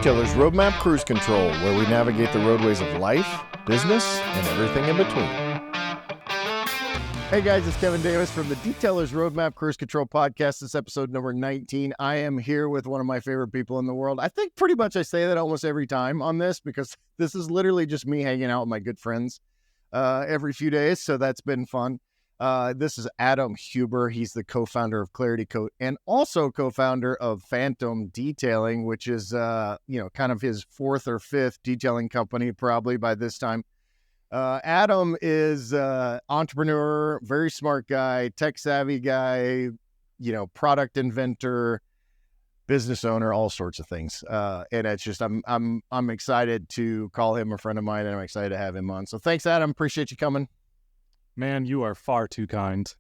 Detailer's Roadmap Cruise Control, where we navigate the roadways of life, business, and everything in between. Hey guys, it's Kevin Davis from the Detailer's Roadmap Cruise Control podcast. This is episode number 19. I am here with one of my favorite people in the world. I think pretty much I say that almost every time on this because this is literally just me hanging out with my good friends every few days. So that's been fun. This is Adam Huber. He's the co-founder of Clarity Coat and also co-founder of Phantom Detailing, which is, kind of his fourth or fifth detailing company, probably by this time. Adam is entrepreneur, very smart guy, tech savvy guy, product inventor, business owner, all sorts of things. And it's just, I'm excited to call him a friend of mine, and I'm excited to have him on. So thanks, Adam. Appreciate you coming. Man, you are far too kind.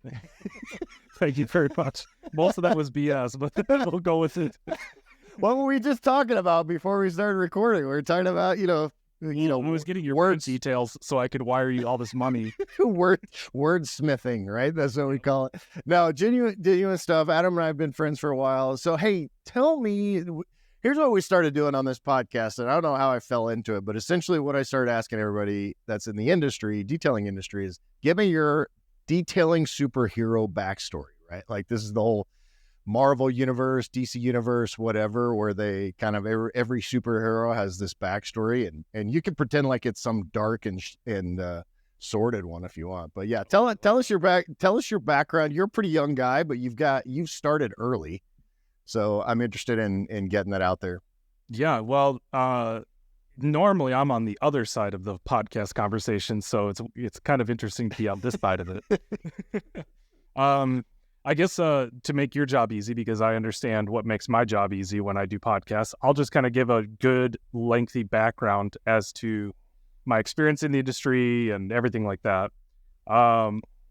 Thank you very much. Most of that was BS, but we'll go with it. What were we just talking about before we started recording? We were talking about, I was getting your word details so I could wire you all this money. Wordsmithing, right? That's what we call it. No, genuine stuff. Adam and I have been friends for a while. So, hey, tell me, here's what we started doing on this podcast, and I don't know how I fell into it, but essentially what I started asking everybody that's in the industry, detailing industry, is give me your detailing superhero backstory, right? Like this is the whole Marvel universe, DC universe, whatever, where they kind of every superhero has this backstory, and you can pretend like it's some dark and sordid one if you want. But yeah, tell us your background. You're a pretty young guy, but you've started early. So I'm interested in getting that out there. Yeah, well, normally I'm on the other side of the podcast conversation, so it's kind of interesting to be on this side of it. I guess to make your job easy, because I understand what makes my job easy when I do podcasts, I'll just kind of give a good lengthy background as to my experience in the industry and everything like that.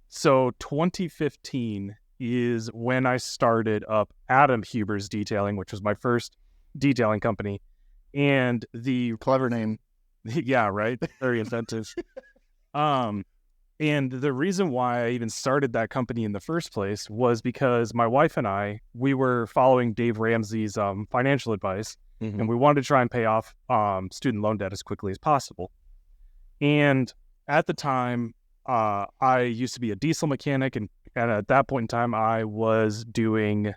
So 2015 is when I started up Adam Huber's Detailing, which was my first detailing company. And the clever name. Yeah, right. Very inventive. And the reason why I even started that company in the first place was because my wife and I, we were following Dave Ramsey's financial advice, and we wanted to try and pay off student loan debt as quickly as possible. And at the time, I used to be a diesel mechanic, and at that point in time, I was doing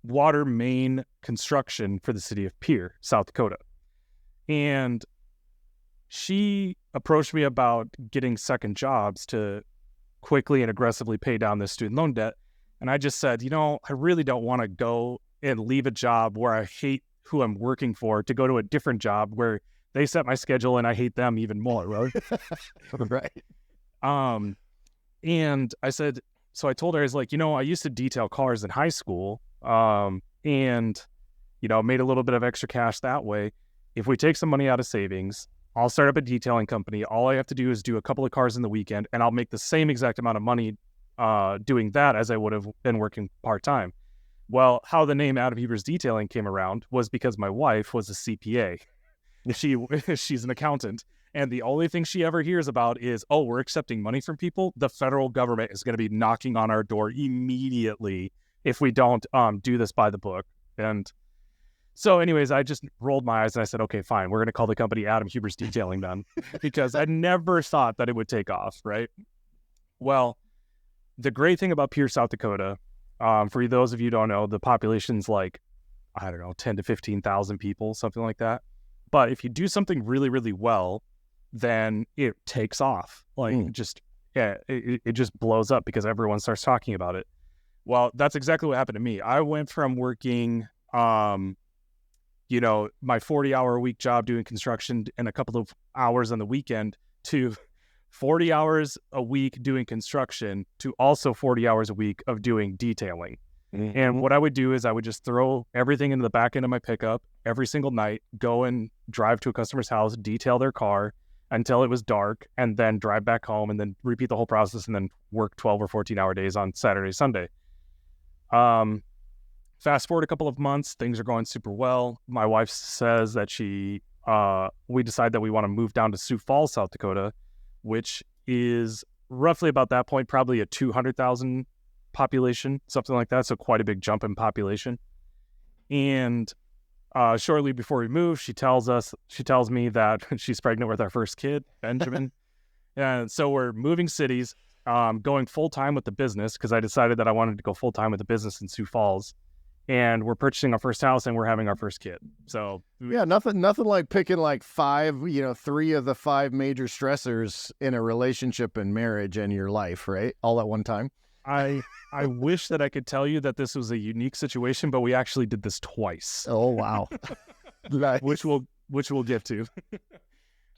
water main construction for the city of Pierre, South Dakota. And she approached me about getting second jobs to quickly and aggressively pay down this student loan debt. And I just said, I really don't want to go and leave a job where I hate who I'm working for to go to a different job where they set my schedule and I hate them even more, right? Right. And I said, so I told her, I was like, I used to detail cars in high school, and, made a little bit of extra cash that way. If we take some money out of savings, I'll start up a detailing company. All I have to do is do a couple of cars in the weekend, and I'll make the same exact amount of money doing that as I would have been working part-time. Well, how the name Adam Huber's Detailing came around was because my wife was a CPA. She's an accountant, and the only thing she ever hears about is, oh, we're accepting money from people. The federal government is going to be knocking on our door immediately if we don't do this by the book. And so anyways, I just rolled my eyes and I said, okay, fine. We're going to call the company Adam Huber's Detailing then, because I never thought that it would take off, right? Well, the great thing about Pierre, South Dakota, for those of you who don't know, the population's like, 10 to 15,000 people, something like that. But if you do something really, really well, then it takes off. Like it just blows up because everyone starts talking about it. Well, that's exactly what happened to me. I went from working, my 40-hour a week job doing construction and a couple of hours on the weekend to 40 hours a week doing construction to also 40 hours a week of doing detailing. And what I would do is I would just throw everything into the back end of my pickup every single night, go and drive to a customer's house, detail their car until it was dark, and then drive back home and then repeat the whole process and then work 12 or 14-hour days on Saturday, Sunday. Fast forward a couple of months, things are going super well. My wife says that we decide that we want to move down to Sioux Falls, South Dakota, which is roughly about that point, probably a 200,000 population, something like that. So quite a big jump in population. And Shortly before we moved, she tells me that she's pregnant with our first kid, Benjamin. And so we're moving cities, going full time with the business because I decided that I wanted to go full time with the business in Sioux Falls. And we're purchasing our first house and we're having our first kid. So yeah, nothing like picking like 3 of the 5 major stressors in a relationship and marriage and your life, right? All at one time. I wish that I could tell you that this was a unique situation, but we actually did this twice. Oh, wow. Nice. Which we'll get to.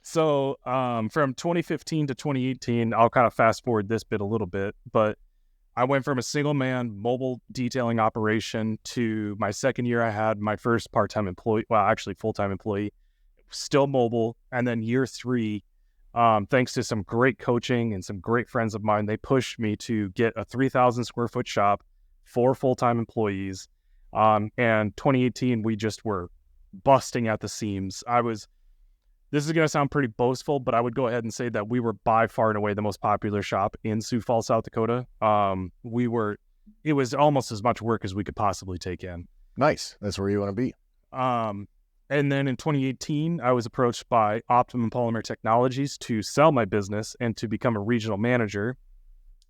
So from 2015 to 2018, I'll kind of fast forward this bit a little bit, but I went from a single man mobile detailing operation to my second year. I had my first part-time employee, well, actually full-time employee, still mobile. And then year 3, thanks to some great coaching and some great friends of mine, they pushed me to get a 3,000 square foot shop, 4 full-time employees. And 2018, we just were busting at the seams. This is going to sound pretty boastful, but I would go ahead and say that we were by far and away the most popular shop in Sioux Falls, South Dakota. It was almost as much work as we could possibly take in. Nice. That's where you want to be. And then in 2018, I was approached by Optimum Polymer Technologies to sell my business and to become a regional manager,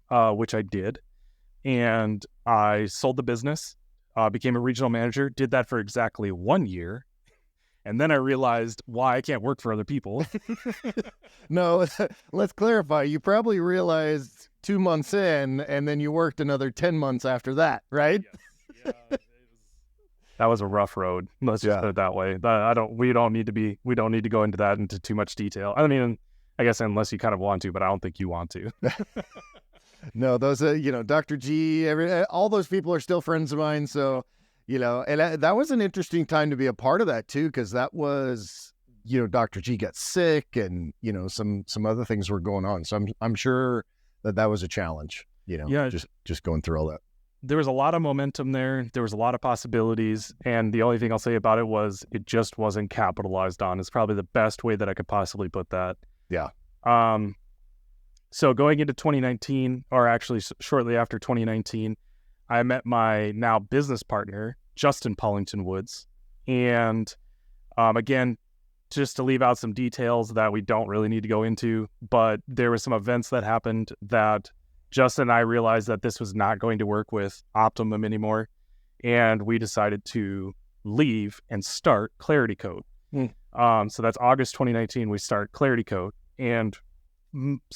which I did. And I sold the business, became a regional manager, did that for exactly 1 year. And then I realized why I can't work for other people. No, let's clarify. You probably realized 2 months in, and then you worked another 10 months after that, right? Yes. Yeah, that was a rough road. Let's just put it that way. We don't need to go into too much detail. I mean, I guess unless you kind of want to, but I don't think you want to. No, those, Dr. G, all those people are still friends of mine. So, and that was an interesting time to be a part of that too, because that was, Dr. G got sick and, some other things were going on. So I'm sure that was a challenge, just going through all that. There was a lot of momentum there. There was a lot of possibilities. And the only thing I'll say about it was it just wasn't capitalized on. It's probably the best way that I could possibly put that. Yeah. So going into 2019, or actually shortly after 2019, I met my now business partner, Justin Paulington Woods. And again, just to leave out some details that we don't really need to go into, but there were some events that happened that Justin and I realized that this was not going to work with Optimum anymore. And we decided to leave and start Clarity Code. So that's August 2019, we start Clarity Code. And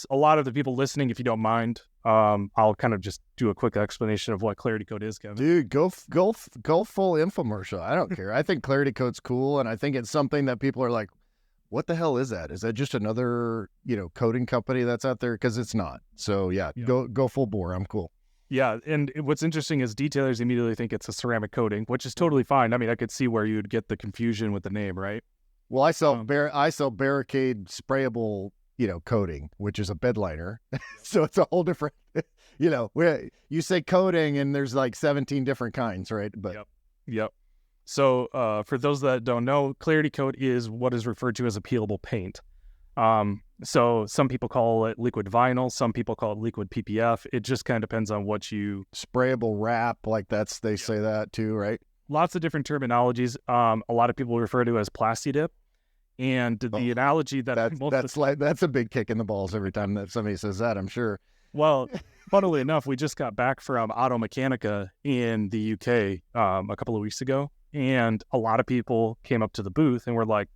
a lot of the people listening, if you don't mind, I'll kind of just do a quick explanation of what Clarity Code is, Kevin. Dude, go full infomercial. I don't care. I think Clarity Code's cool, and I think it's something that people are like, what the hell is that? Is that just another, coding company that's out there? Because it's not. So yeah, go full bore. I'm cool. Yeah, and what's interesting is detailers immediately think it's a ceramic coating, which is totally fine. I mean, I could see where you'd get the confusion with the name, right? Well, I sell barricade sprayable, coating, which is a bed liner. So it's a whole different, you say coating and there's like 17 different kinds, right? But Yep. So for those that don't know, Clarity Coat is what is referred to as a peelable paint. So some people call it liquid vinyl, some people call it liquid PPF. It just kind of depends on what you... Sprayable wrap, like they say that too, right? Lots of different terminologies. A lot of people refer to it as Plastidip. And the analogy that's a big kick in the balls every time that somebody says that, I'm sure. Well, funnily enough, we just got back from Auto Mechanica in the UK a couple of weeks ago, and a lot of people came up to the booth and were like,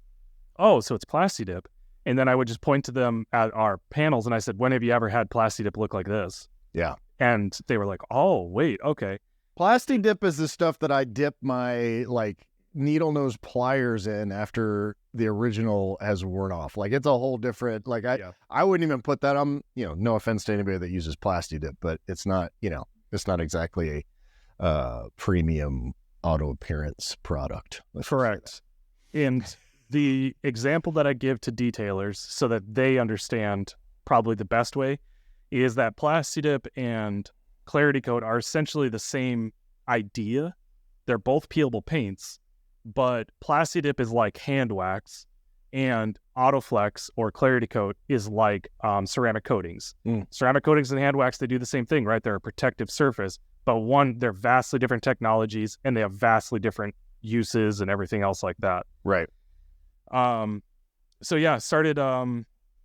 "Oh, so it's Plastidip." And then I would just point to them at our panels, and I said, "When have you ever had Plastidip look like this?" Yeah, and they were like, "Oh, wait, okay." Plastidip is the stuff that I dip my needle nose pliers in after the original has worn off. Like it's a whole different, I wouldn't even put that on, no offense to anybody that uses Plastidip, but it's not, it's not exactly a premium auto appearance product. Correct. And the example that I give to detailers so that they understand probably the best way is that Plastidip and Clarity Coat are essentially the same idea. They're both peelable paints, but Plastidip is like hand wax and Autoflex or Clarity Coat is like ceramic coatings. Ceramic coatings and hand wax, they do the same thing, right? They're a protective surface, but they're vastly different technologies and they have vastly different uses and everything else like that. Right. So yeah, started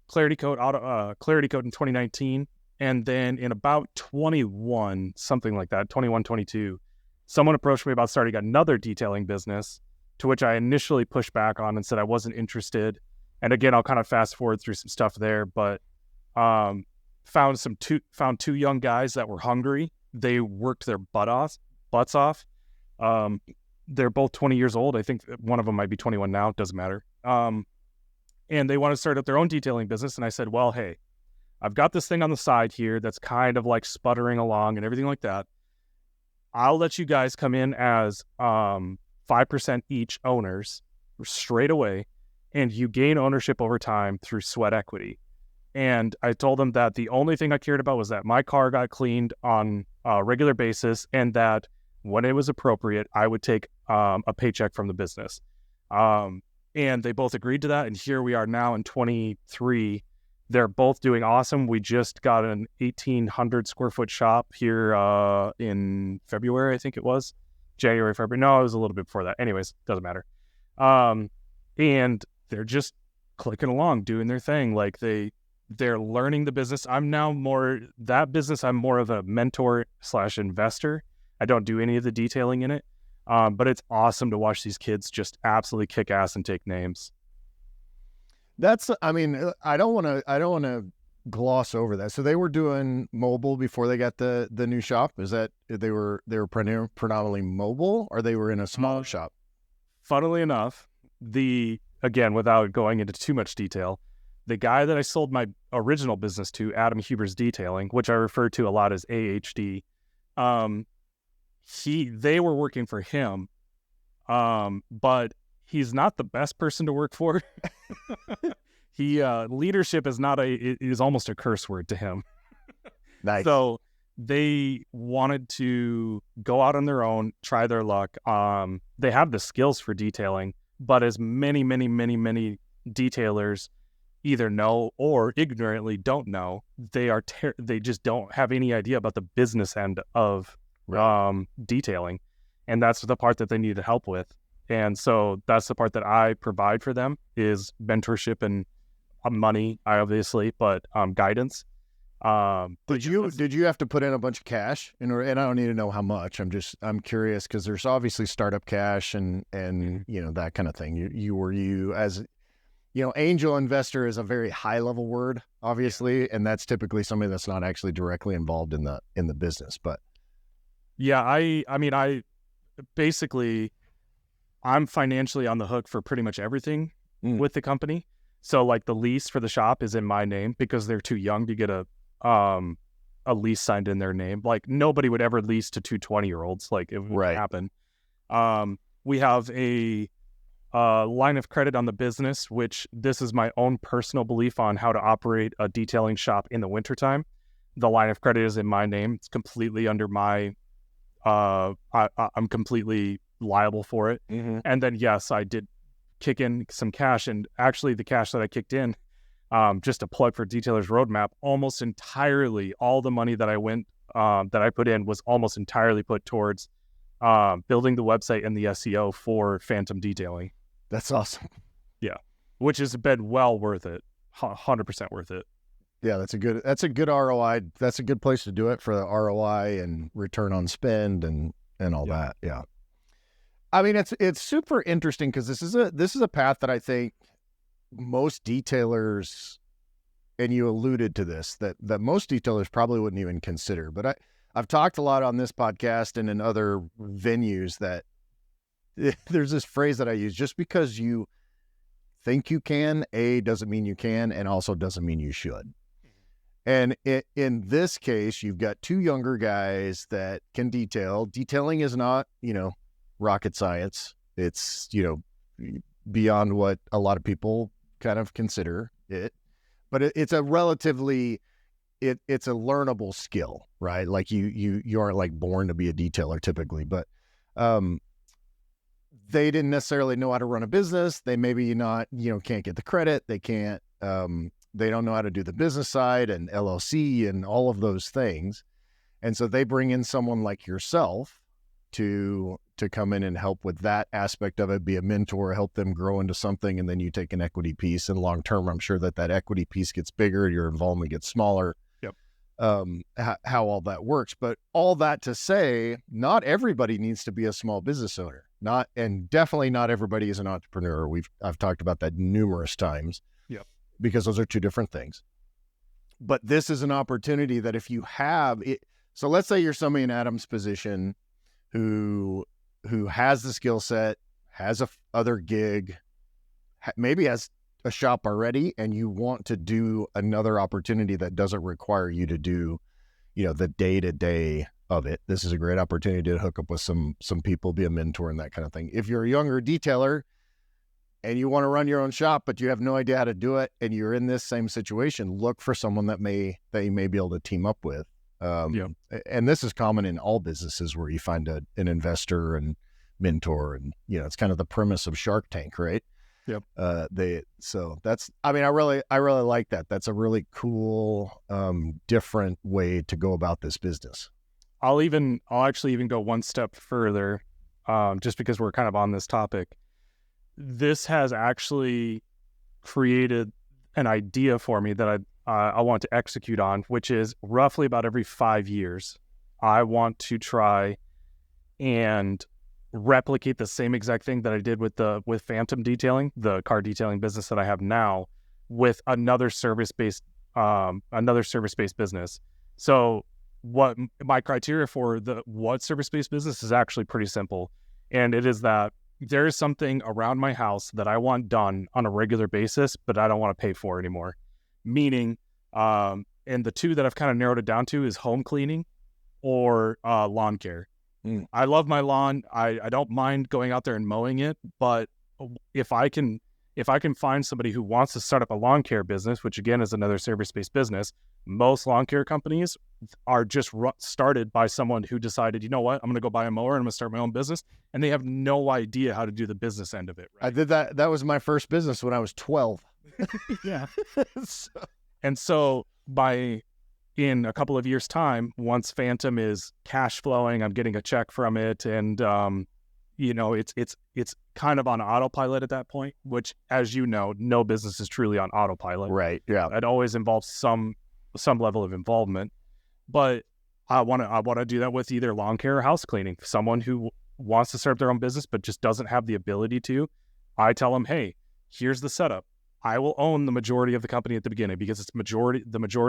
Clarity Code in 2019, and then in about 21, something like that, 21, 22, someone approached me about starting another detailing business, to which I initially pushed back on and said I wasn't interested. And again, I'll kind of fast forward through some stuff there, but found two young guys that were hungry. They worked their butts off. They're both 20 years old. I think one of them might be 21 now. It doesn't matter. And they want to start up their own detailing business. And I said, well, hey, I've got this thing on the side here that's kind of like sputtering along and everything like that. I'll let you guys come in as 5% each owners straight away, and you gain ownership over time through sweat equity. And I told them that the only thing I cared about was that my car got cleaned on a regular basis, and that when it was appropriate, I would take a paycheck from the business. And they both agreed to that. And here we are now in 23. They're both doing awesome. We just got an 1,800 square foot shop here in February, I think it was. January, February. No, it was a little bit before that. Anyways, doesn't matter. And they're just clicking along, doing their thing. Like they're learning the business. I'm more of a mentor / investor. I don't do any of the detailing in it. But it's awesome to watch these kids just absolutely kick ass and take names. I mean, I don't want to gloss over that. So they were doing mobile before they got the new shop. Is that they were predominantly mobile, or they were in a smaller shop? Funnily enough, again, without going into too much detail, the guy that I sold my original business to, Adam Huber's Detailing, which I refer to a lot as AHD, they were working for him, but he's not the best person to work for. Leadership is almost a curse word to him. Nice. So they wanted to go out on their own, try their luck. They have the skills for detailing, but as many detailers either know or ignorantly don't know, they just don't have any idea about the business end of detailing. And that's the part that they needed help with. And so that's the part that I provide for them, is mentorship and money, obviously, but guidance. Did you have to put in a bunch of cash and I don't need to know how much. I'm curious, because there's obviously startup cash and that kind of thing. You as angel investor is a very high level word, obviously, and that's typically somebody that's not actually directly involved in the business. But yeah, I basically, I'm financially on the hook for pretty much everything with the company. So like the lease for the shop is in my name because they're too young to get a lease signed in their name. Like nobody would ever lease to 2 20-year-olds. Like it would happen. We have a line of credit on the business, which this is my own personal belief on how to operate a detailing shop in the wintertime. The line of credit is in my name. It's completely under my, I'm completely liable for it. Mm-hmm. And then, yes, I did kick in some cash, and actually the cash that I kicked in, just a plug for Detailer's Roadmap, almost entirely, all the money that I put in was almost entirely put towards building the website and the SEO for Phantom Detailing. That's awesome. Yeah. Which has been well worth it. 100% worth it. Yeah, that's a good ROI. That's a good place to do it for the ROI and return on spend and all that. Yeah. I mean, it's super interesting because this is a path that I think most detailers, and you alluded to this, that most detailers probably wouldn't even consider. But I've talked a lot on this podcast and in other venues that there's this phrase that I use: just because you think you can, doesn't mean you can, and also doesn't mean you should. And in this case, you've got two younger guys that can detail. Detailing is not, rocket science. It's, beyond what a lot of people kind of consider it. But it's a relatively, it's a learnable skill, right? Like you aren't like born to be a detailer typically, but they didn't necessarily know how to run a business. They maybe can't get the credit. They can't, they don't know how to do the business side and LLC and all of those things. And so they bring in someone like yourself to come in and help with that aspect of it, be a mentor, help them grow into something, and then you take an equity piece. And long term, I'm sure that equity piece gets bigger, your involvement gets smaller. Yep. How all that works. But all that to say, not everybody needs to be a small business owner. And definitely not everybody is an entrepreneur. I've talked about that numerous times. Yep. Because those are two different things. But this is an opportunity that if you have it, so let's say you're somebody in Adam's position who has the skill set, has a other gig, maybe has a shop already, and you want to do another opportunity that doesn't require you to do, the day-to-day of it. This is a great opportunity to hook up with some people, be a mentor and that kind of thing. If you're a younger detailer and you want to run your own shop, but you have no idea how to do it, and you're in this same situation, look for someone that you may be able to team up with. And this is common in all businesses where you find an investor and mentor, and it's kind of the premise of Shark Tank, right? Yep. I really like that. That's a really cool, different way to go about this business. I'll actually even go one step further, just because we're kind of on this topic. This has actually created an idea for me that I want to execute on, which is roughly about every 5 years, I want to try and replicate the same exact thing that I did with Phantom Detailing, the car detailing business that I have now, with another service-based business. So what my criteria for what service-based business is actually pretty simple, and it is that there is something around my house that I want done on a regular basis, but I don't want to pay for anymore. Meaning, and the two that I've kind of narrowed it down to is home cleaning or lawn care. I love my lawn. I don't mind going out there and mowing it, but if I can find somebody who wants to start up a lawn care business, which again is another service-based business, most lawn care companies are just started by someone who decided, you know what, I'm going to go buy a mower and I'm going to start my own business, and they have no idea how to do the business end of it. Right? I did that. That was my first business when I was 12. Yeah. So in a couple of years' time, once Phantom is cash flowing, I'm getting a check from it, and it's kind of on autopilot at that point. Which, as you know, no business is truly on autopilot. Right. Yeah. It always involves some level of involvement. But I want to do that with either lawn care or house cleaning. Someone who wants to start their own business but just doesn't have the ability to, I tell them, hey, here's the setup. I will own the majority of the company at the beginning because the majority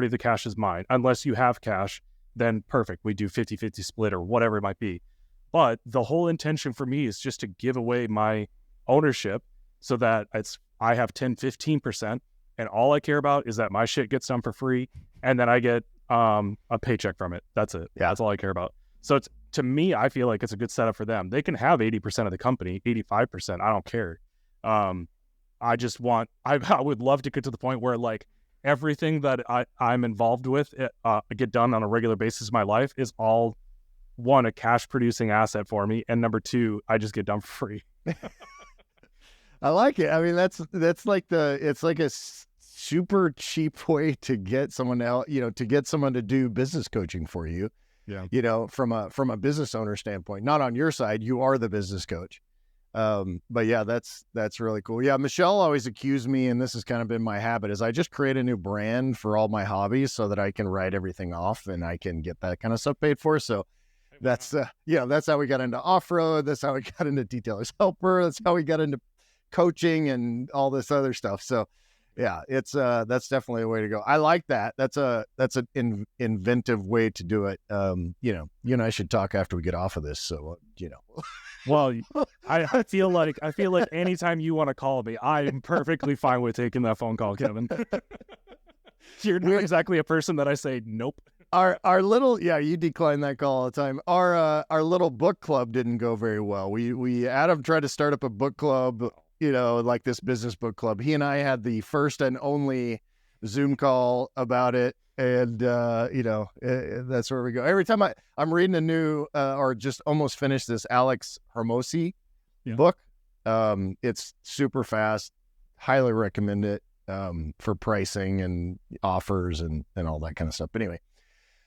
of the cash is mine. Unless you have cash, then perfect. We do 50-50 split or whatever it might be. But the whole intention for me is just to give away my ownership so that I have 10-15%, and all I care about is that my shit gets done for free, and then I get a paycheck from it. That's it. Yeah. That's all I care about. So to me, I feel like it's a good setup for them. They can have 80% of the company, 85%. I don't care. I would love to get to the point where like everything that I'm involved with get done on a regular basis in my life is all, one, a cash producing asset for me, and number two, I just get done for free. I like it. I mean, that's like it's like a super cheap way to get someone else, to get someone to do business coaching for you. Yeah. From a business owner standpoint, not on your side, you are the business coach. But yeah, that's really cool. Yeah. Michelle always accused me, and this has kind of been my habit, is I just create a new brand for all my hobbies so that I can write everything off and I can get that kind of stuff paid for. So that's how we got into off-road. That's how we got into Detailer's Helper. That's how we got into coaching and all this other stuff. So yeah, it's that's definitely a way to go. I like that. That's an inventive way to do it. You and I should talk after we get off of this. So Well, I feel like anytime you want to call me, I'm perfectly fine with taking that phone call, Kevin. You're not exactly a person that I say nope. Our little, you decline that call all the time. Our little book club didn't go very well. We Adam tried to start up a book club, like this business book club. He and I had the first and only Zoom call about it. And, that's where we go. Every time I'm reading a new, or just almost finished this Alex Hermosi book. It's super fast. Highly recommend it, for pricing and offers and all that kind of stuff. But anyway,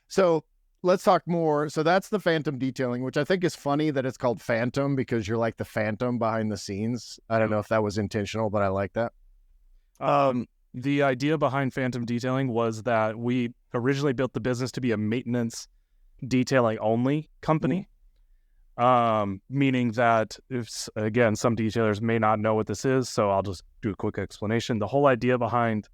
so let's talk more. So that's the phantom detailing, which I think is funny that it's called phantom because you're like the phantom behind the scenes. I don't know if that was intentional, but I like that. The idea behind phantom detailing was that we originally built the business to be a maintenance detailing only company. Meaning that again, some detailers may not know what this is, so I'll just do a quick explanation. The whole idea behind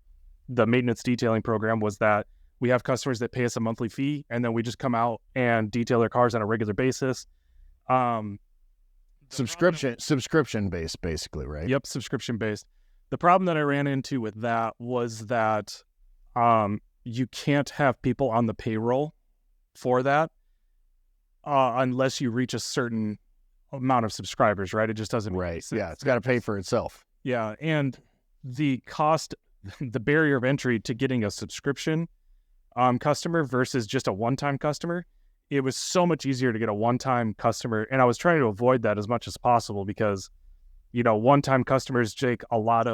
the maintenance detailing program was that we have customers that pay us a monthly fee, and then we just come out and detail their cars on a regular basis. Subscription based, basically, right? Yep, subscription based. The problem that I ran into with that was that you can't have people on the payroll for that unless you reach a certain amount of subscribers, right? It just doesn't make Right. sense. Yeah, it's got to pay for itself. Yeah, and the cost, the barrier of entry to getting a subscription customer versus just a one-time customer, it was so much easier to get a one-time customer, and I was trying to avoid that as much as possible because, you know, one-time customers take a lot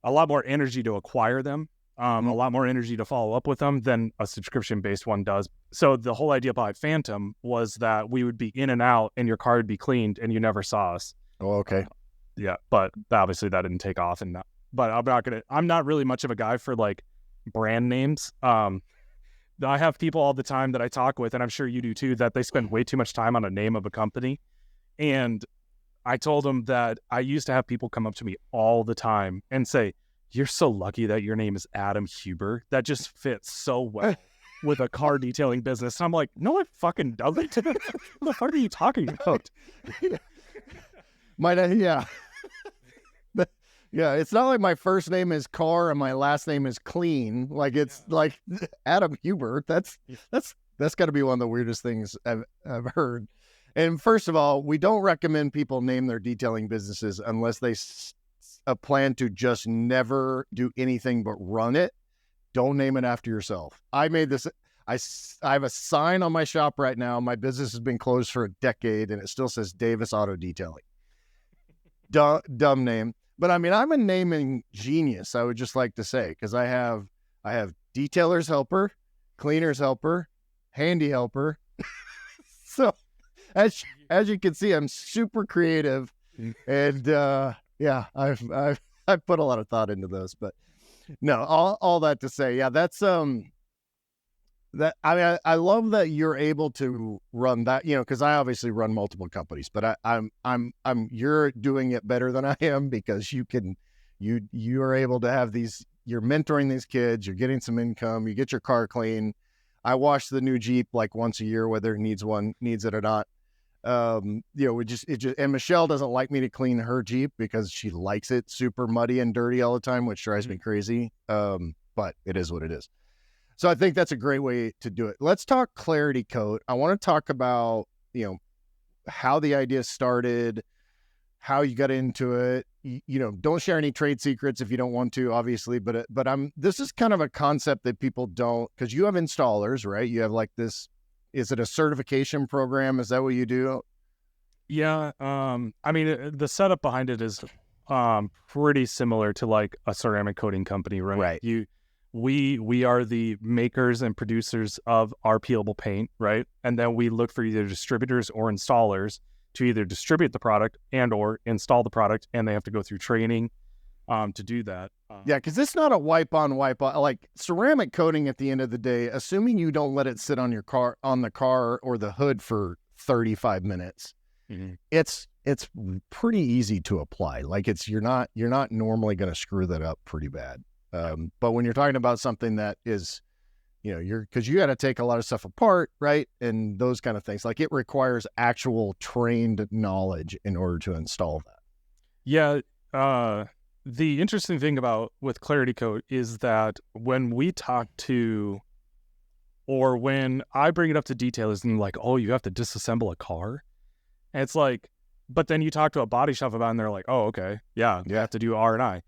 more energy to acquire them, a lot more energy to follow up with them than a subscription-based one does. So the whole idea behind Phantom was that we would be in and out, and your car would be cleaned, and you never saw us. Oh, okay. Yeah, but obviously that didn't take off, but I'm not really much of a guy for like brand names. I have people all the time that I talk with, and I'm sure you do too, that they spend way too much time on a name of a company. And I told them that I used to have people come up to me all the time and say, "You're so lucky that your name is Adam Huber. That just fits so well with a car detailing business." And I'm like, "No, it fucking doesn't." What the fuck are you talking about? Yeah. Yeah, it's not like my first name is Carr and my last name is Clean. Like it's like Adam Huber. That's got to be one of the weirdest things I've heard. And first of all, we don't recommend people name their detailing businesses unless they plan to just never do anything but run it. Don't name it after yourself. I made this. I have a sign on my shop right now. My business has been closed for a decade, and it still says Davis Auto Detailing. Dumb name. But I mean, I'm a naming genius, I would just like to say, because I have detailer's helper, cleaner's helper, handy helper. So as you can see, I'm super creative, and yeah, I've put a lot of thought into those. But no, all that to say, yeah, that's that I mean, I love that you're able to run that, you know, because I obviously run multiple companies, but I'm you're doing it better than I am because you are able to have you're mentoring these kids, you're getting some income, you get your car clean. I wash the new Jeep like once a year, whether it needs it or not. You know, and Michelle doesn't like me to clean her Jeep because she likes it super muddy and dirty all the time, which drives me crazy. But it is what it is. So I think that's a great way to do it. Let's talk Clarity Coat. I want to talk about, you know, how the idea started, how you got into it. You know, don't share any trade secrets if you don't want to, obviously, but this is kind of a concept that people don't, because you have installers, right? You have like this, is it a certification program? Is that what you do? Yeah. I mean, the setup behind it is pretty similar to like a ceramic coating company, right? Right. We are the makers and producers of our peelable paint, right? And then we look for either distributors or installers to either distribute the product and or install the product, and they have to go through training to do that. Yeah, because it's not a wipe on, like ceramic coating at the end of the day, assuming you don't let it sit on the car or the hood for 35 minutes, it's pretty easy to apply. Like you're not normally going to screw that up pretty bad. But when you're talking about something that is, you know, because you got to take a lot of stuff apart, right? And those kind of things, like it requires actual trained knowledge in order to install that. Yeah. The interesting thing with Clarity Coat is that when we talk to, or when I bring it up to detailers and like, oh, you have to disassemble a car. And it's like, but then you talk to a body shop about it and they're like, oh, okay. Yeah. You have to do R&I.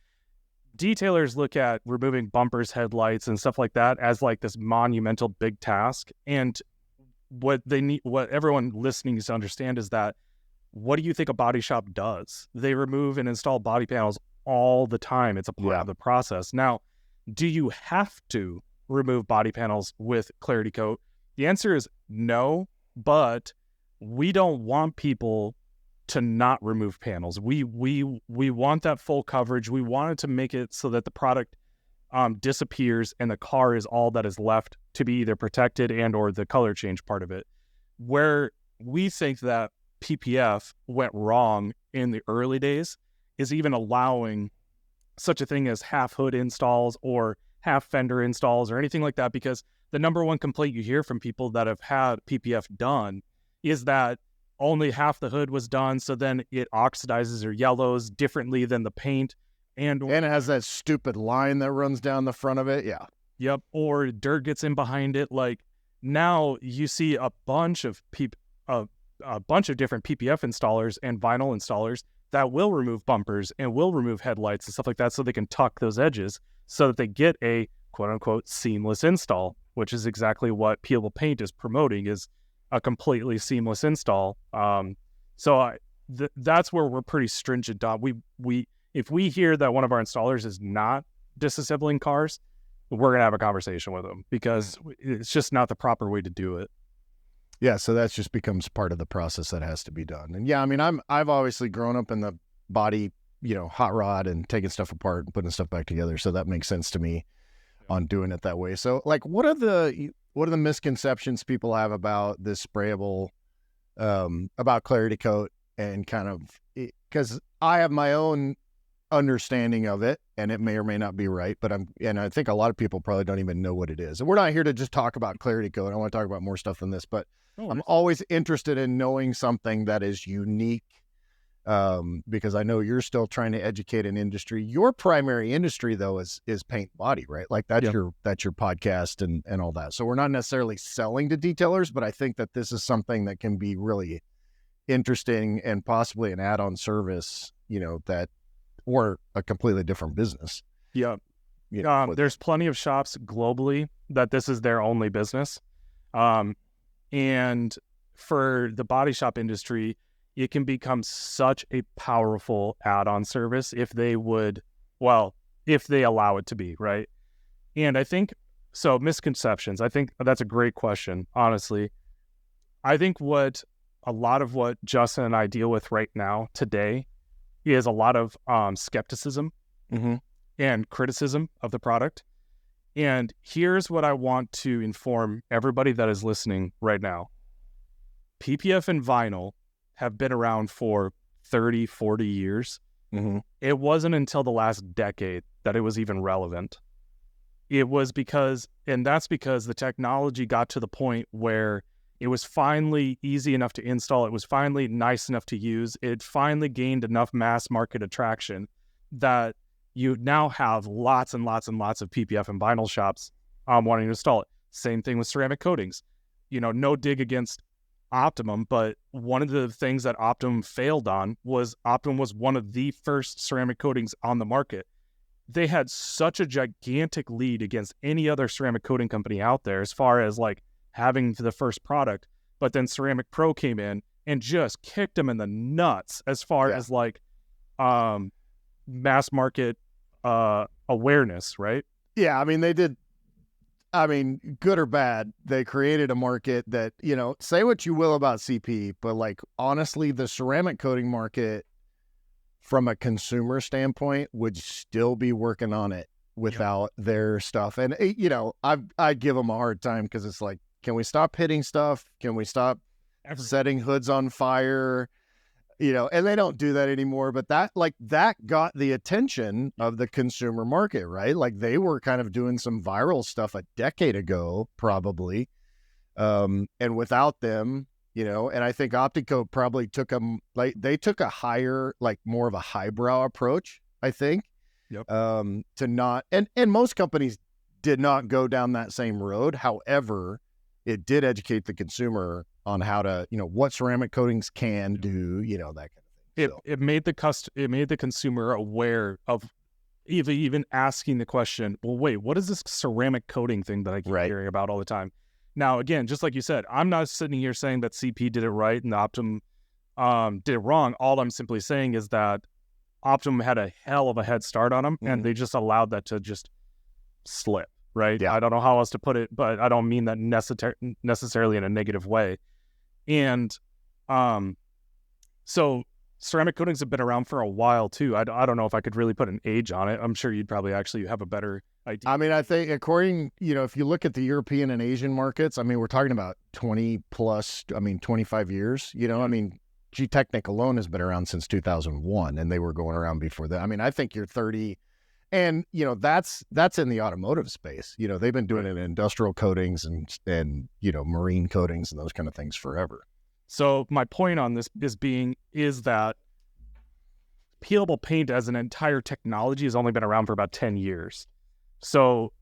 Detailers look at removing bumpers, headlights, and stuff like that as like this monumental big task. And what everyone listening needs to understand is that, what do you think a body shop does? They remove and install body panels all the time. It's a part of the process. Now, do you have to remove body panels with Clarity Coat? The answer is no, but we don't want people to not remove panels. We want that full coverage. We wanted to make it so that the product disappears and the car is all that is left to be either protected and or the color change part of it. Where we think that PPF went wrong in the early days is even allowing such a thing as half hood installs or half fender installs or anything like that, because the number one complaint you hear from people that have had PPF done is that only half the hood was done, so then it oxidizes or yellows differently than the paint. And it has that stupid line that runs down the front of it. Yeah. Yep. Or dirt gets in behind it. Like now you see a bunch of different PPF installers and vinyl installers that will remove bumpers and will remove headlights and stuff like that so they can tuck those edges so that they get a quote unquote seamless install, which is exactly what peelable paint is promoting, is a completely seamless install. That's where we're pretty stringent on. If we hear that one of our installers is not disassembling cars, we're going to have a conversation with them because it's just not the proper way to do it. Yeah, so that just becomes part of the process that has to be done. And yeah, I mean, I've obviously grown up in the body, hot rod and taking stuff apart and putting stuff back together, so that makes sense to me on doing it that way. So, like, what are the misconceptions people have about this sprayable, about Clarity Coat, and kind of, because I have my own understanding of it, and it may or may not be right, but I think a lot of people probably don't even know what it is. And we're not here to just talk about Clarity Coat. I want to talk about more stuff than this, but I'm always interested in knowing something that is unique, because I know you're still trying to educate an industry. Your primary industry, though, is paint body, right? Like that's your podcast and all that. So we're not necessarily selling to detailers, but I think that this is something that can be really interesting and possibly an add-on service, or a completely different business. Yeah. There's plenty of shops globally that this is their only business. And for the body shop industry, it can become such a powerful add-on service if they allow it to be, right? And I think, so misconceptions, I think that's a great question, honestly. I think a lot of what Justin and I deal with right now today is a lot of skepticism and criticism of the product. And here's what I want to inform everybody that is listening right now. PPF and vinyl have been around for 30, 40 years. It wasn't until the last decade that it was even relevant. That's because the technology got to the point where it was finally easy enough to install. It was finally nice enough to use. It finally gained enough mass market attraction that you now have lots and lots and lots of PPF and vinyl shops wanting to install it. Same thing with ceramic coatings. No dig against Optimum, but one of the things that Optimum failed on was Optimum was one of the first ceramic coatings on the market. They had such a gigantic lead against any other ceramic coating company out there as far as like having the first product, but then Ceramic Pro came in and just kicked them in the nuts as far as like mass market awareness, right? Yeah, I mean, they did. I mean, good or bad, they created a market that, say what you will about CP, but like, honestly, the ceramic coating market from a consumer standpoint would still be working on it without their stuff. And, I give them a hard time because it's like, can we stop hitting stuff? Can we stop setting hoods on fire? And they don't do that anymore, but that got the attention of the consumer market, right? Like they were kind of doing some viral stuff a decade ago, probably. And without them, and I think Optico probably took a higher, like more of a highbrow approach, I think. Yep. To not, and most companies did not go down that same road. However, it did educate the consumer on how to, what ceramic coatings can do, that kind of thing. It made the consumer aware of even asking the question, well, wait, what is this ceramic coating thing that I keep hearing about all the time? Now, again, just like you said, I'm not sitting here saying that CP did it right and Optimum did it wrong. All I'm simply saying is that Optimum had a hell of a head start on them, and they just allowed that to just slip. right? Yeah. I don't know how else to put it, but I don't mean that necessarily in a negative way. And so ceramic coatings have been around for a while too. I don't know if I could really put an age on it. I'm sure you'd probably actually have a better idea. I mean, I think according, if you look at the European and Asian markets, I mean, we're talking about 20 plus, 25 years, I mean, G-Technic alone has been around since 2001 and they were going around before that. I mean, I think you're 30 and, that's in the automotive space. They've been doing it in industrial coatings and, marine coatings and those kind of things forever. So my point on this is that peelable paint as an entire technology has only been around for about 10 years. So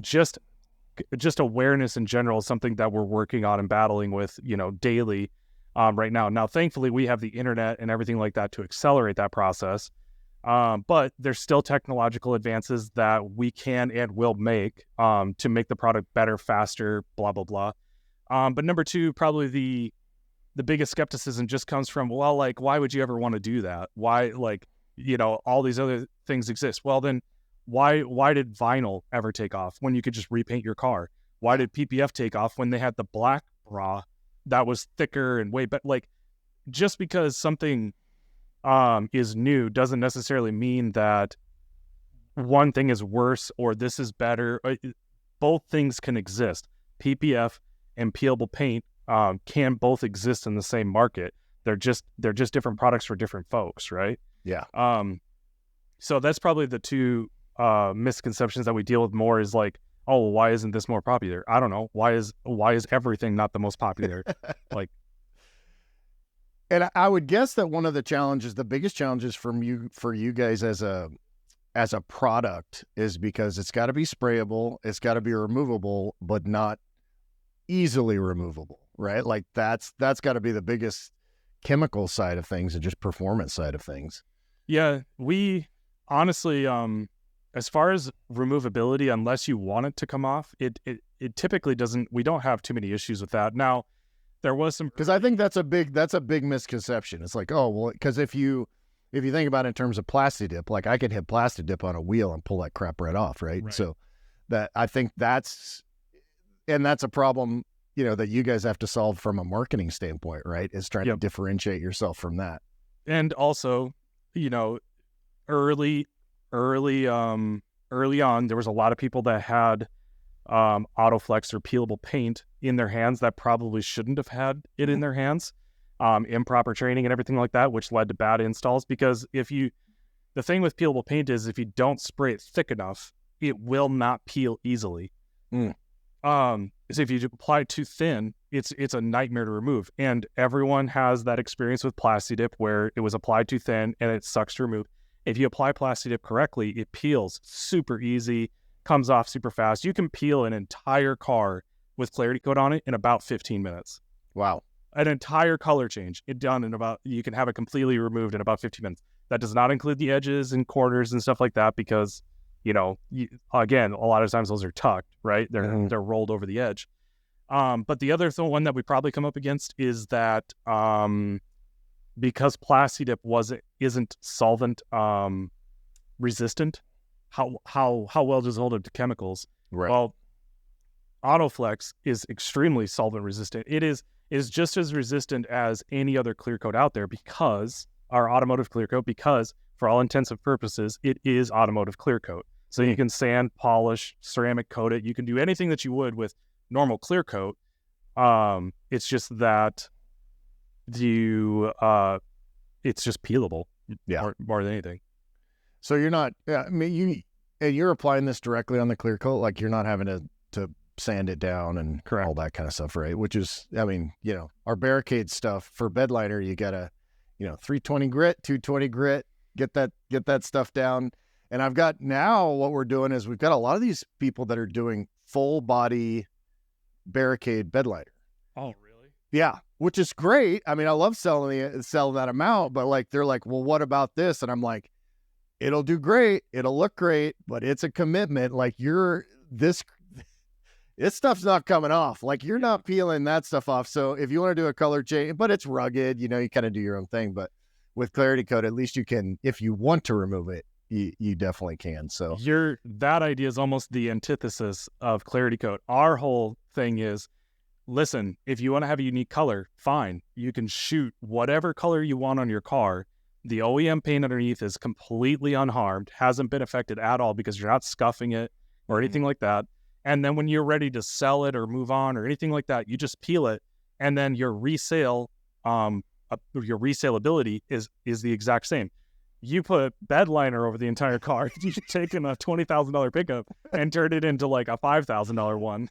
just awareness in general is something that we're working on and battling with, daily right now. Now, thankfully, we have the internet and everything like that to accelerate that process. But there's still technological advances that we can and will make to make the product better, faster, blah, blah, blah. But number two, probably the biggest skepticism just comes from, well, like, why would you ever want to do that? Why, like, all these other things exist. Well, then why did vinyl ever take off when you could just repaint your car? Why did PPF take off when they had the black bra that was thicker and way better? Like, just because something is new doesn't necessarily mean that one thing is worse or this is better. Both things can exist. PPF and peelable paint can both exist in the same market. They're just different products for different folks, right? Yeah. So that's probably the two misconceptions that we deal with more is like, oh, why isn't this more popular? I don't know. Why is everything not the most popular? Like, and I would guess that one of the biggest challenges for you guys as a product is because it's got to be sprayable, it's got to be removable, but not easily removable, right? Like that's got to be the biggest chemical side of things and just performance side of things. Yeah, we honestly, as far as removability, unless you want it to come off, it typically doesn't. We don't have too many issues with that. Now, there was some, because I think that's a big misconception. It's like, oh well, because if you think about it in terms of plastic dip, like I could hit plastic dip on a wheel and pull that crap right off, right? So that I think that's a problem, that you guys have to solve from a marketing standpoint, right? Is trying to differentiate yourself from that. And also, early on, there was a lot of people that had Autoflex or peelable paint in their hands that probably shouldn't have had it in their hands. Improper training and everything like that, which led to bad installs. Because the thing with peelable paint is if you don't spray it thick enough, it will not peel easily. So if you apply it too thin, it's a nightmare to remove. And everyone has that experience with Plastidip where it was applied too thin and it sucks to remove. If you apply Plastidip correctly, it peels super easy, comes off super fast. You can peel an entire car with Clarity Coat on it in about 15 minutes. Wow. An entire color change, you can have it completely removed in about 15 minutes. That does not include the edges and corners and stuff like that because, again, a lot of times those are tucked, right? They're rolled over the edge. But the other one that we probably come up against is that because Plastidip isn't solvent resistant, how well does it hold up to chemicals? Right. Well, Autoflex is extremely solvent resistant. It is just as resistant as any other clear coat out there because our automotive clear coat, because for all intents and purposes, it is automotive clear coat. So you can sand, polish, ceramic coat it. You can do anything that you would with normal clear coat. It's just that it's just peelable. More than anything. So you're not, you're applying this directly on the clear coat, like you're not having to sand it down and all that kind of stuff, right? Which is, our barricade stuff for bed liner, you gotta, 320 grit, 220 grit, get that stuff down. And I've got now what we're doing is we've got a lot of these people that are doing full body barricade bed liner. Oh, really? Yeah, which is great. I mean, I love selling that amount, but like they're like, well, what about this? And I'm like, it'll do great, it'll look great, but it's a commitment. Like this stuff's not coming off. Like you're not peeling that stuff off. So if you want to do a color change, but it's rugged, you kind of do your own thing. But with Clarity Coat, at least you can, if you want to remove it, you definitely can. So That idea is almost the antithesis of Clarity Coat. Our whole thing is, listen, if you want to have a unique color, fine. You can shoot whatever color you want on your car. The OEM paint underneath is completely unharmed, hasn't been affected at all because you're not scuffing it or anything like that. And then when you're ready to sell it or move on or anything like that, you just peel it, and then your resaleability is the exact same. You put bed liner over the entire car. You've taken a $20,000 pickup and turned it into like a $5,000 one.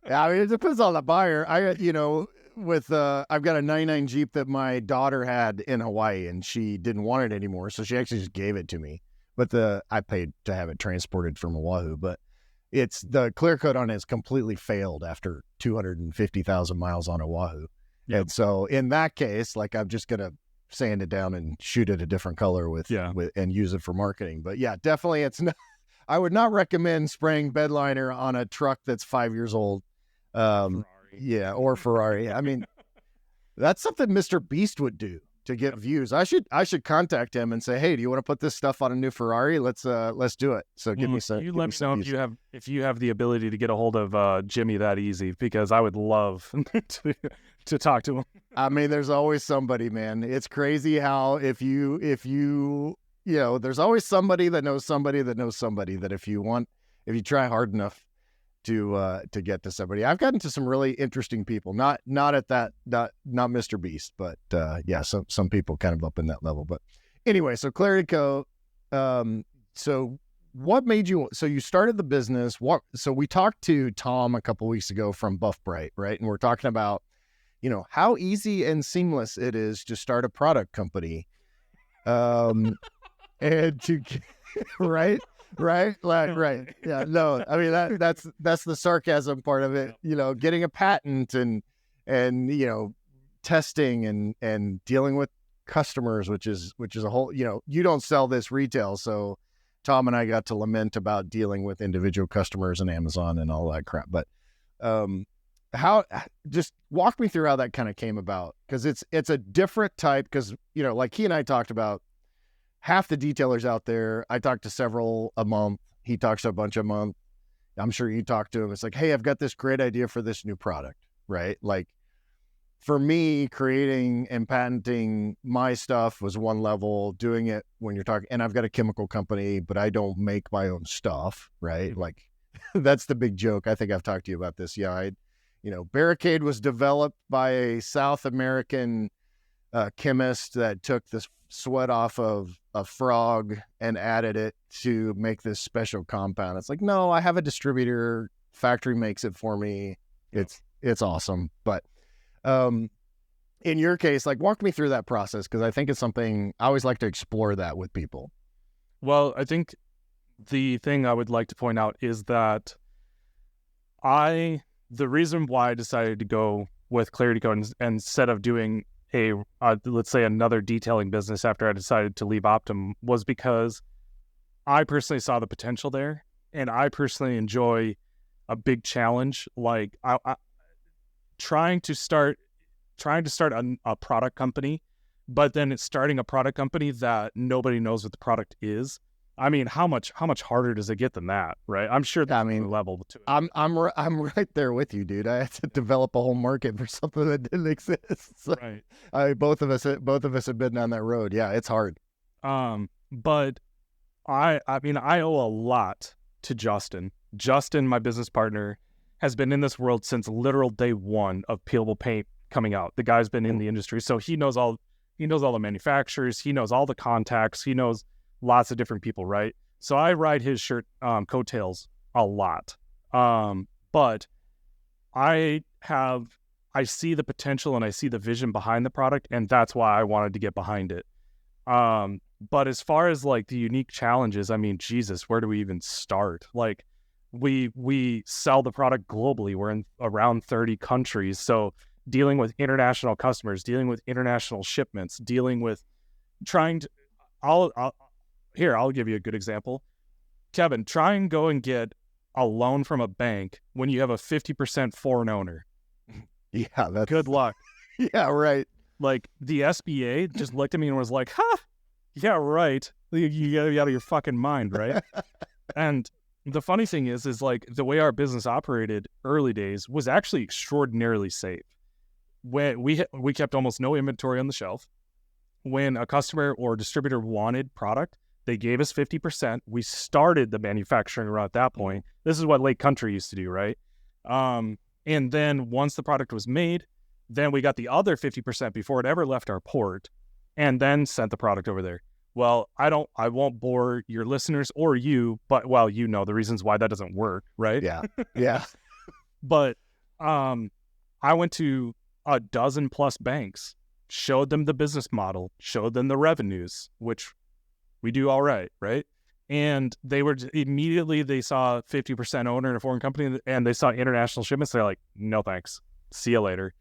Yeah, I mean, it depends on the buyer. I've got a 99 Jeep that my daughter had in Hawaii, and she didn't want it anymore, so she actually just gave it to me. But I paid to have it transported from Oahu. But it's the clear coat on it has completely failed after 250,000 miles on Oahu. Yep. And so in that case, like, I'm just gonna sand it down and shoot it a different color with and use it for marketing. But yeah, definitely, it's not. I would not recommend spraying bed liner on a truck that's 5 years old. Yeah, or Ferrari. I mean, that's something Mr. Beast would do to get views. I should contact him and say, hey, do you want to put this stuff on a new Ferrari? Let's do it. So give me some. You let me know if you have the ability to get a hold of Jimmy that easy, because I would love to talk to him. I mean, there's always somebody, man. It's crazy how if you there's always somebody that knows somebody that knows somebody that if you try hard enough to get to somebody. I've gotten to some really interesting people, not Mr. Beast, but some people kind of up in that level. But anyway, so Clarity Coat. So what made you? So you started the business. So we talked to Tom a couple weeks ago from Buff Bright, right? And we're talking about how easy and seamless it is to start a product company, and to right. Right. Yeah. No, I mean, that's the sarcasm part of it, getting a patent and testing and dealing with customers, which is a whole, you don't sell this retail. So Tom and I got to lament about dealing with individual customers and Amazon and all that crap. But, just walk me through how that kind of came about. Cause it's a different type. Cause like he and I talked about, half the detailers out there, I talk to several a month. He talks to a bunch a month. I'm sure you talk to him. It's like, hey, I've got this great idea for this new product, right? Like, for me, creating and patenting my stuff was one level. Doing it when you're talking, and I've got a chemical company, but I don't make my own stuff, right? Like, that's the big joke. I think I've talked to you about this. Yeah, Barricade was developed by a South American chemist that took this sweat off of a frog and added it to make this special compound. It's like, no, I have a distributor, factory makes it for me. It's awesome. But in your case, like, walk me through that process, because I think it's something I always like to explore that with people. Well, I think the thing I would like to point out is that the reason why I decided to go with Clarity Coat instead of doing let's say another detailing business after I decided to leave Optum was because I personally saw the potential there, and I personally enjoy a big challenge. Like I trying to start a product company, but then it's starting a product company that nobody knows what the product is. I mean, how much harder does it get than that, right? I'm sure that's a level to it. I'm right there with you, dude. I had to develop a whole market for something that didn't exist. So right. Both of us have been down that road. Yeah, it's hard. But I mean, I owe a lot to Justin. Justin, my business partner, has been in this world since literal day one of peelable paint coming out. The guy's been in the industry, so he knows all the manufacturers. He knows all the contacts. He knows lots of different people, right? So I ride his coattails a lot. But I see the potential and I see the vision behind the product, and that's why I wanted to get behind it. But as far as like the unique challenges, I mean, Jesus, where do we even start? Like, we sell the product globally. We're in around 30 countries. So dealing with international customers, dealing with international shipments, dealing with trying to, I'll give you a good example. Kevin, try and go and get a loan from a bank when you have a 50% foreign owner. Yeah, that's good luck. Yeah, right. Like, the SBA just looked at me and was like, "Huh, Yeah, right. You gotta be out of your fucking mind, right? And the funny thing is like the way our business operated early days was actually extraordinarily safe. When we kept almost no inventory on the shelf. When a customer or distributor wanted product, they gave us 50%. We started the manufacturing around that point. This is what Lake Country used to do, right? And then once the product was made, then we got the other 50% before it ever left our port, and then sent the product over there. Well, I won't bore your listeners or you, but well, you know the reasons why that doesn't work, right? Yeah. Yeah. But I went to a dozen plus banks, showed them the business model, showed them the revenues, which we do all right, right? And they were immediately, they saw 50% owner in a foreign company and they saw international shipments. They're like, no thanks, see you later.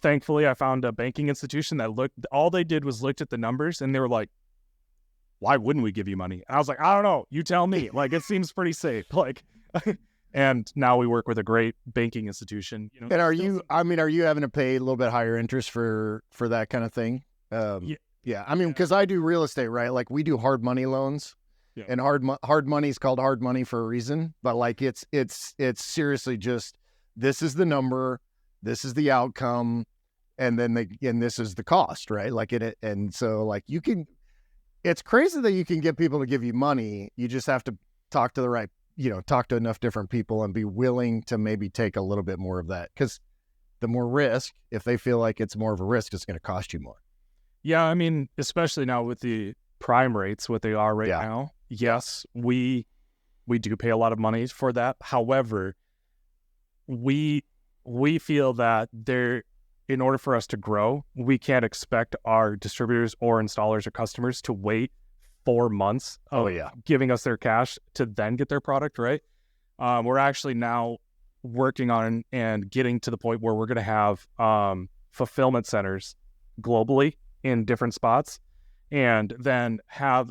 Thankfully, I found a banking institution that all they did was looked at the numbers and they were like, why wouldn't we give you money? And I was like, I don't know, you tell me. Like, it seems pretty safe. Like, and now we work with a great banking institution. You know, And are you having to pay a little bit higher interest for that kind of thing? Yeah. I mean, because I do real estate, right? Like we do hard money loans, and hard money is called hard money for a reason. But like it's seriously just, this is the number, this is the outcome, and this is the cost, right? Like and so like it's crazy that you can get people to give you money. You just have to talk to talk to enough different people and be willing to maybe take a little bit more of that. Because the more risk, if they feel like it's more of a risk, it's going to cost you more. Yeah, I mean, especially now with the prime rates, what they are right now. Yes, we do pay a lot of money for that. However, we feel that in order for us to grow, we can't expect our distributors or installers or customers to wait 4 months of giving us their cash to then get their product, right? We're actually now working on and getting to the point where we're going to have fulfillment centers globally in different spots, and then have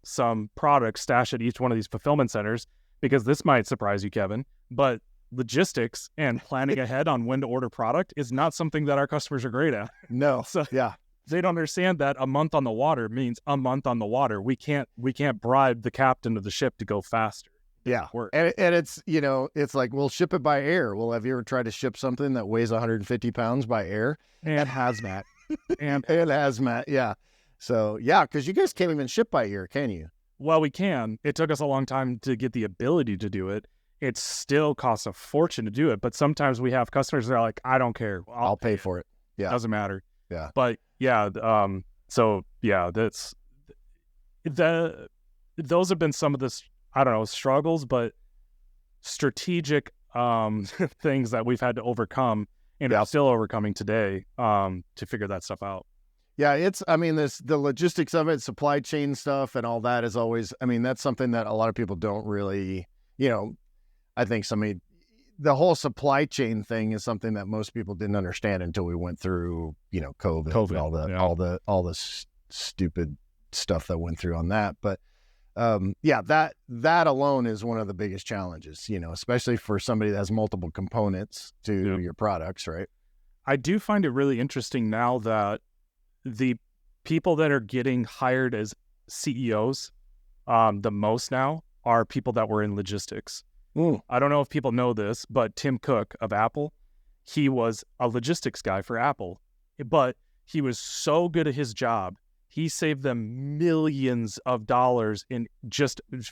some products stashed at each one of these fulfillment centers, because this might surprise you, Kevin, but logistics and planning ahead on when to order product is not something that our customers are great at. No. So they don't understand that a month on the water means a month on the water. We can't bribe the captain of the ship to go faster. Yeah. And it's, it's like, we'll ship it by air. Well, have you ever tried to ship something that weighs 150 pounds by air? And hazmat. and hazmat. Yeah. So yeah, because you guys can't even ship by air, can you? Well, we can. It took us a long time to get the ability to do it. It still costs a fortune to do it. But sometimes we have customers that are like, I don't care. I'll pay for it. Yeah. Doesn't matter. Yeah. But yeah, so yeah, those have been some of the, I don't know, struggles, but strategic things that we've had to overcome and are still overcoming today to figure that stuff out. Yeah, the logistics of it, supply chain stuff and all that is always, that's something that a lot of people don't really, I think the whole supply chain thing is something that most people didn't understand until we went through, COVID and all the stupid stuff that went through on that. But that alone is one of the biggest challenges, especially for somebody that has multiple components to your products, right? I do find it really interesting now that the people that are getting hired as CEOs the most now are people that were in logistics. I don't know if people know this, but Tim Cook of Apple, he was a logistics guy for Apple, but he was so good at his job. He saved them millions of dollars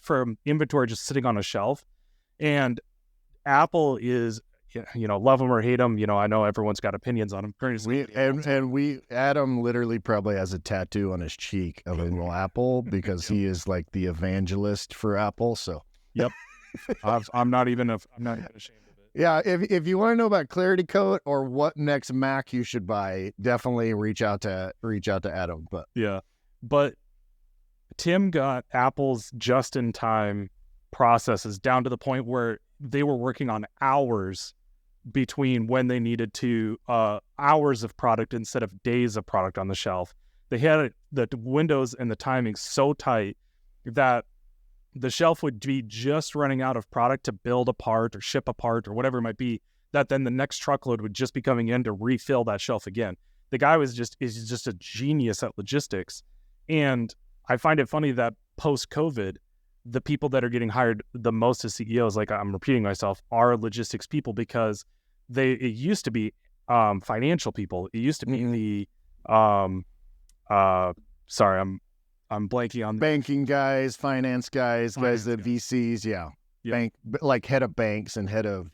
from inventory just sitting on a shelf. And Apple is, love them or hate them. I know everyone's got opinions on them. Adam literally probably has a tattoo on his cheek of a little apple because he is like the evangelist for Apple. So, yep. I'm not even ashamed of it. Yeah, if you want to know about Clarity Coat or what next Mac you should buy, definitely reach out to Adam. But Tim got Apple's just-in-time processes down to the point where they were working on hours between when they needed to hours of product instead of days of product on the shelf. They had the windows and the timing so tight that the shelf would be just running out of product to build a part or ship a part or whatever it might be, that then the next truckload would just be coming in to refill that shelf again. The guy is just a genius at logistics. And I find it funny that post-COVID, the people that are getting hired the most as CEOs, like I'm repeating myself, are logistics people, because it used to be financial people. It used to be the sorry, I'm blanking on banking guys, finance guys, the VCs, Yep. bank, like head of banks and head of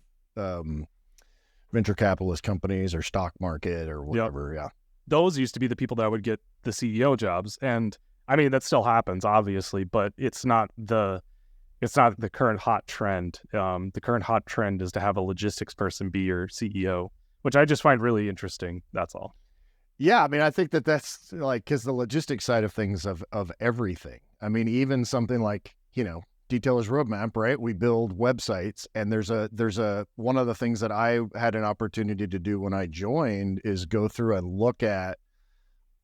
venture capitalist companies or stock market or whatever. Yep. Those used to be the people that would get the CEO jobs, and I mean that still happens, obviously, but it's not the current hot trend. The current hot trend is to have a logistics person be your CEO, which I just find really interesting. That's all. Yeah, I mean, I think that's like, because the logistics side of things of everything. I mean, even something like, Detailer's Roadmap, right? We build websites, and there's a one of the things that I had an opportunity to do when I joined is go through and look at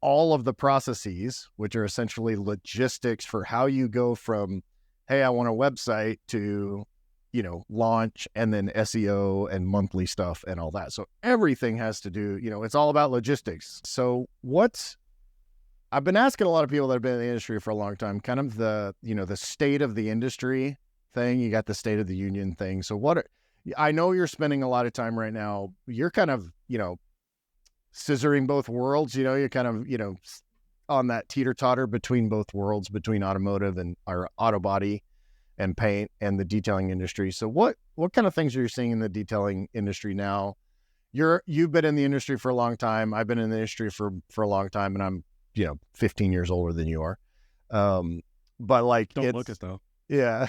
all of the processes, which are essentially logistics for how you go from, hey, I want a website, to, launch, and then SEO and monthly stuff and all that. So everything has to do, it's all about logistics. So I've been asking a lot of people that have been in the industry for a long time, kind of the state of the industry thing. You got the State of the Union thing. So I know you're spending a lot of time right now. You're kind of, scissoring both worlds, you're kind of, on that teeter-totter between both worlds, between automotive and our auto body and paint and the detailing industry. So what kind of things are you seeing in the detailing industry now? You've been in the industry for a long time. I've been in the industry for a long time, and I'm 15 years older than you are. But like, don't look it though. Yeah.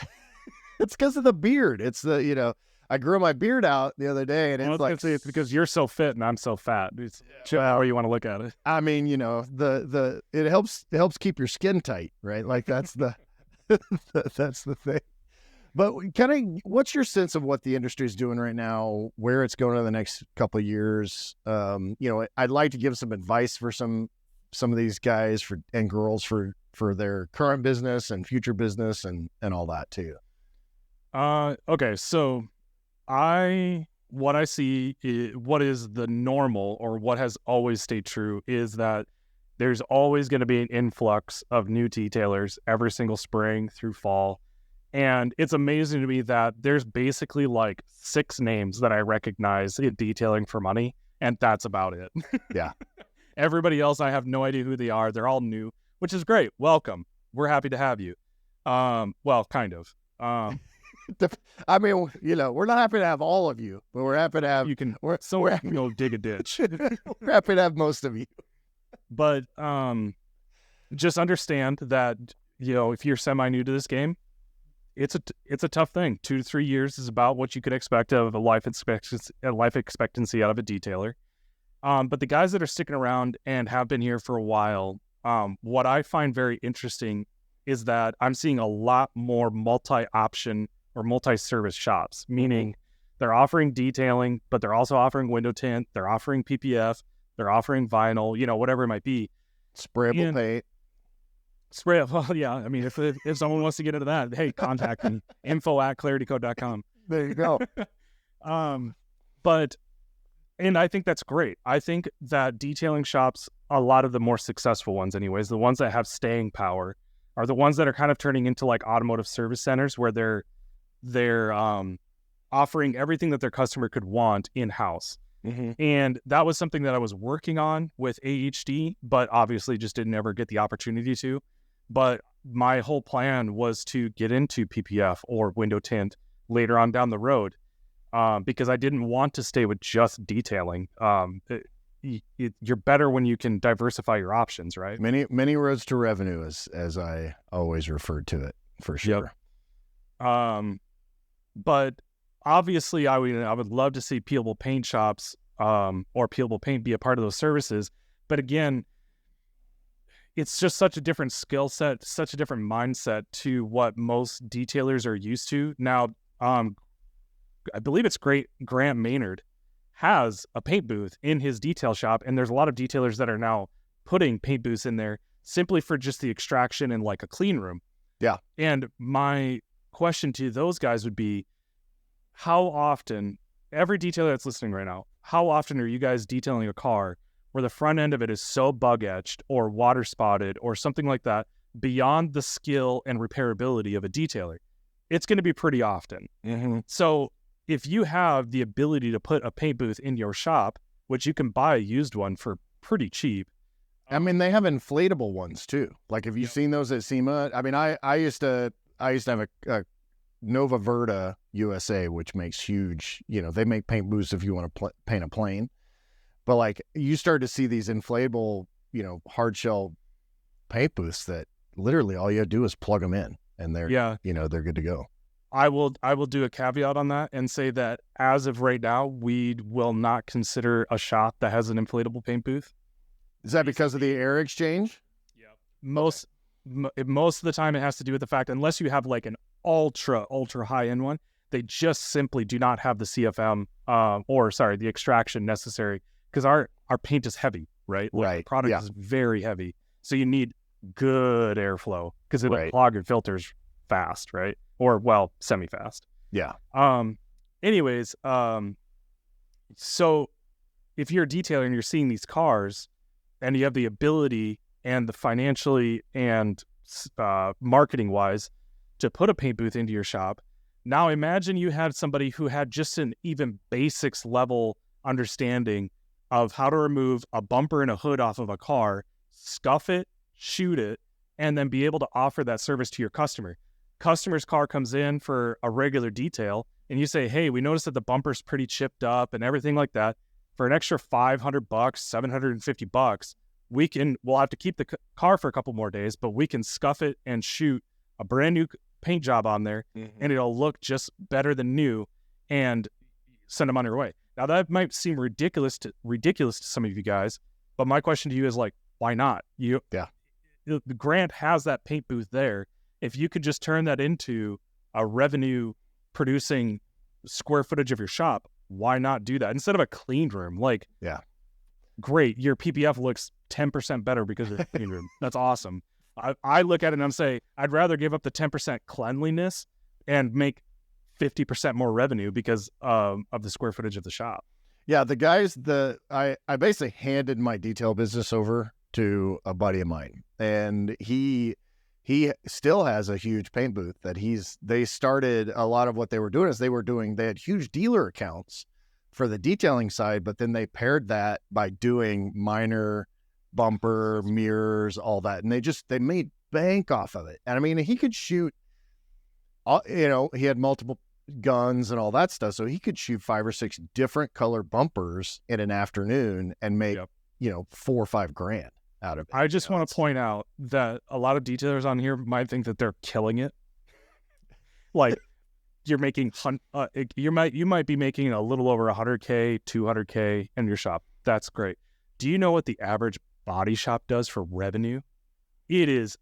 It's because of the beard. It's the, I grew my beard out the other day, and it's because you're so fit and I'm so fat. It's however you want to look at it. I mean, it helps keep your skin tight, right? Like that's the that's the thing. But kind of, what's your sense of what the industry is doing right now, where it's going in the next couple of years? I'd like to give some advice for some of these guys and girls for their current business and future business and all that too. Okay, so what I see what is the normal, or what has always stayed true, is that there's always going to be an influx of new detailers every single spring through fall. And it's amazing to me that there's basically like 6 names that I recognize in detailing for money, and that's about it. Yeah. Everybody else, I have no idea who they are. They're all new, which is great. Welcome. We're happy to have you. Well, kind of. I mean, we're not happy to have all of you, but we're happy to have we're happy to go dig a ditch. We're happy to have most of you. But just understand that, if you're semi-new to this game, it's a tough thing. 2 to 3 years is about what you could expect of a life expectancy out of a detailer. But the guys that are sticking around and have been here for a while, what I find very interesting is that I'm seeing a lot more multi-option or multi-service shops, meaning they're offering detailing, but they're also offering window tint, they're offering PPF, they're offering vinyl, whatever it might be. Sprayable paint. Well, yeah. I mean, if someone wants to get into that, hey, contact me. info@claritycode.com. There you go. And I think that's great. I think that detailing shops, a lot of the more successful ones anyways, the ones that have staying power, are the ones that are kind of turning into like automotive service centers, where they're offering everything that their customer could want in-house. Mm-hmm. And that was something that I was working on with AHD, but obviously just didn't ever get the opportunity to. But my whole plan was to get into PPF or window tint later on down the road, because I didn't want to stay with just detailing. You're better when you can diversify your options, right? Many roads to revenue, as I always referred to it, for sure. Yep. But obviously, I would love to see peelable paint shops or peelable paint be a part of those services. But again, it's just such a different skill set, such a different mindset to what most detailers are used to. Now, I believe it's Grant Maynard has a paint booth in his detail shop, and there's a lot of detailers that are now putting paint booths in there simply for just the extraction and like a clean room. Yeah. And my question to those guys would be, how often, every detailer that's listening right now, how often are you guys detailing a car where the front end of it is so bug etched or water spotted or something like that beyond the skill and repairability of a detailer, it's going to be pretty often. So if you have the ability to put a paint booth in your shop, which you can buy a used one for pretty cheap. I mean, they have inflatable ones too. Like, have you seen those at SEMA? I mean, I used to have a Nova Verda USA, which makes huge, they make paint booths if you want to paint a plane. But like, you start to see these inflatable, hard shell paint booths that literally all you do is plug them in and they're good to go. I will do a caveat on that and say that as of right now, we will not consider a shop that has an inflatable paint booth. Is that because of the air exchange? Yeah. Most of the time it has to do with the fact, unless you have like an ultra high end one, they just simply do not have the CFM the extraction necessary, because our paint is heavy, right? Like, the product is very heavy. So you need good airflow because it'll clog your filters fast, right? Or, well, semi-fast. Yeah. Anyways, so if you're a detailer and you're seeing these cars and you have the ability and the financially and marketing-wise to put a paint booth into your shop, now imagine you had somebody who had just an even basics level understanding of how to remove a bumper and a hood off of a car, scuff it, shoot it, and then be able to offer that service to your customer. Customer's car comes in for a regular detail, and you say, hey, we noticed that the bumper's pretty chipped up and everything like that. For an extra $500, $750, we'll have to keep the car for a couple more days, but we can scuff it and shoot a brand new paint job on there, and it'll look just better than new, and send them on your way. Now, that might seem ridiculous to some of you guys, but my question to you is, like, why not? The Grant has that paint booth there. If you could just turn that into a revenue producing square footage of your shop, why not do that instead of a clean room? Like, great, your PPF looks 10% better because of the clean room. That's awesome. I look at it and I'm saying, I'd rather give up the 10% cleanliness and make 50% more revenue because of the square footage of the shop. Yeah, the guys, I basically handed my detail business over to a buddy of mine, and he still has a huge paint booth that they started. A lot of what they were doing is they had huge dealer accounts for the detailing side, but then they paired that by doing minor bumper, mirrors, all that. And they made bank off of it. And I mean, he could shoot, he had multiple guns and all that stuff. So he could shoot 5 or 6 different color bumpers in an afternoon and make, $4 or $5 grand out of it. I just want to point out that a lot of detailers on here might think that they're killing it. Like, you're making, you might be making a little over $100K, $200K in your shop. That's great. Do you know what the average body shop does for revenue? It is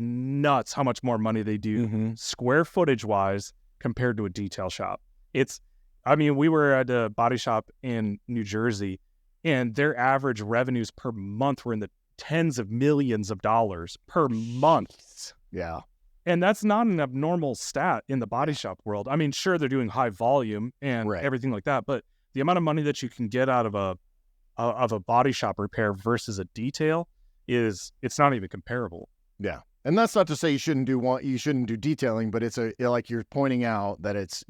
nuts how much more money they do square footage wise compared to a detail shop. We were at a body shop in New Jersey, and their average revenues per month were in the tens of millions of dollars per month. Yeah. And that's not an abnormal stat in the body shop world. I mean, sure, they're doing high volume and everything like that, but the amount of money that you can get out of a body shop repair versus a detail it's not even comparable. Yeah. And that's not to say you shouldn't do detailing, but it's like you're pointing out that it's,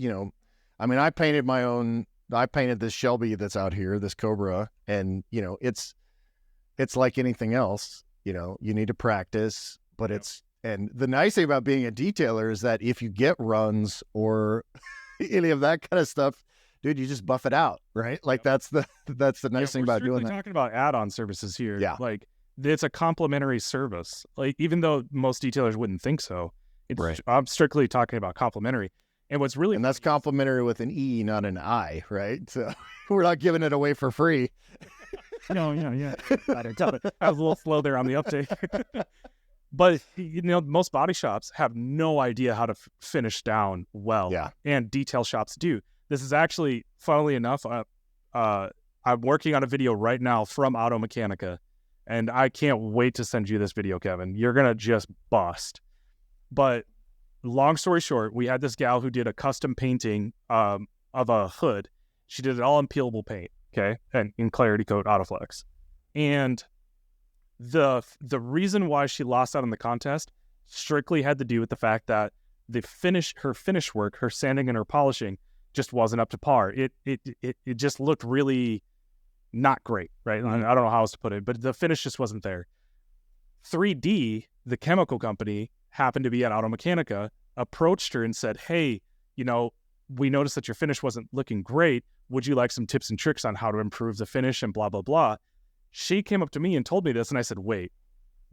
I painted this Shelby that's out here, this Cobra, and it's like anything else, you need to practice, but and the nice thing about being a detailer is that if you get runs or any of that kind of stuff, dude, you just buff it out, right? Like that's the nice thing about doing that. We're talking about add-on services here. Yeah. Like, it's a complimentary service. Like, even though most detailers wouldn't think so, I'm strictly talking about complimentary. And that's complimentary with an E, not an I, right? So we're not giving it away for free. No, yeah. I was a little slow there on the uptake. But, most body shops have no idea how to finish down well. Yeah. And detail shops do. This is actually, funnily enough, I'm working on a video right now from Auto Mechanica, and I can't wait to send you this video, Kevin. You're going to just bust. But long story short, we had this gal who did a custom painting of a hood. She did it all in peelable paint, okay, and in Clarity Coat Autoflex. And the reason why she lost out on the contest strictly had to do with the fact that her finish work, her sanding and her polishing just wasn't up to par. It just looked really not great, right? I don't know how else to put it, but the finish just wasn't there. 3D, the chemical company, happened to be at Automechanica, approached her and said, hey, we noticed that your finish wasn't looking great. Would you like some tips and tricks on how to improve the finish and blah, blah, blah? She came up to me and told me this, and I said, wait,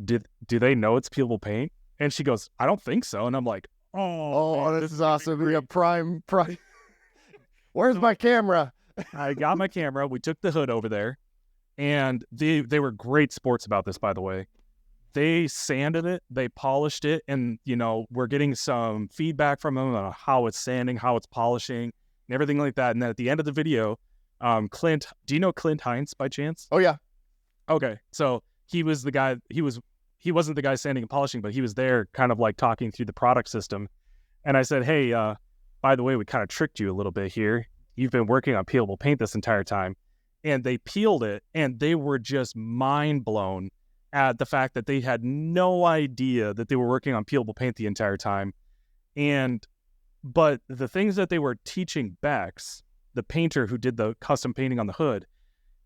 do they know it's peelable paint? And she goes, I don't think so. And I'm like, oh, man, this is awesome. We got prime. Where's my camera? I got my camera. We took the hood over there, and they were great sports about this, by the way. They sanded it, they polished it, and, we're getting some feedback from them on how it's sanding, how it's polishing, and everything like that. And then at the end of the video, Clint, do you know Clint Heinz by chance? Oh, yeah. Okay. So he was the guy, he wasn't the guy sanding and polishing, but he was there kind of like talking through the product system. And I said, hey, by the way, we kind of tricked you a little bit here. You've been working on peelable paint this entire time. And they peeled it, and they were just mind blown at the fact that they had no idea that they were working on peelable paint the entire time. But the things that they were teaching Bex, the painter who did the custom painting on the hood,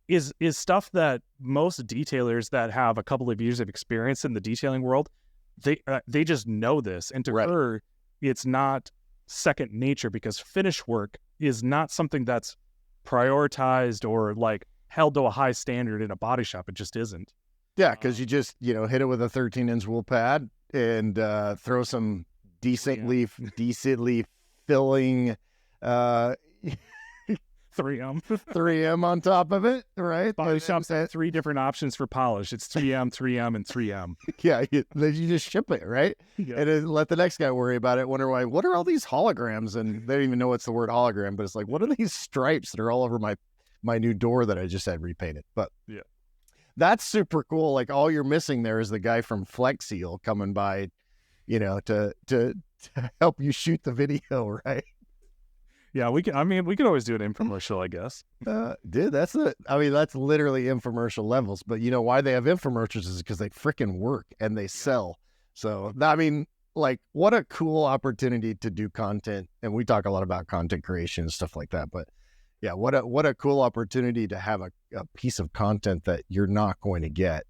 is stuff that most detailers that have a couple of years of experience in the detailing world, they just know this. And to her, it's not second nature, because finish work is not something that's prioritized or like held to a high standard in a body shop. It just isn't. Yeah, because you just, hit it with a 13-inch wool pad and throw some decently filling 3M on top of it, right? Body shops have 3 different options for polish. It's 3M, 3M, and 3M. Yeah, then you just ship it, right? Yeah. And then let the next guy worry about it, wonder why, what are all these holograms? And they don't even know what's the word hologram, but it's like, what are these stripes that are all over my new door that I just had repainted? But yeah. That's super cool. Like, all you're missing there is the guy from Flex Seal coming by, to help you shoot the video, right? Yeah, we can always do an infomercial, I guess. Dude, that's literally infomercial levels. But why they have infomercials is because they freaking work and they sell. So, what a cool opportunity to do content. And we talk a lot about content creation and stuff like that. But yeah, what a cool opportunity to have a piece of content that you're not going to get,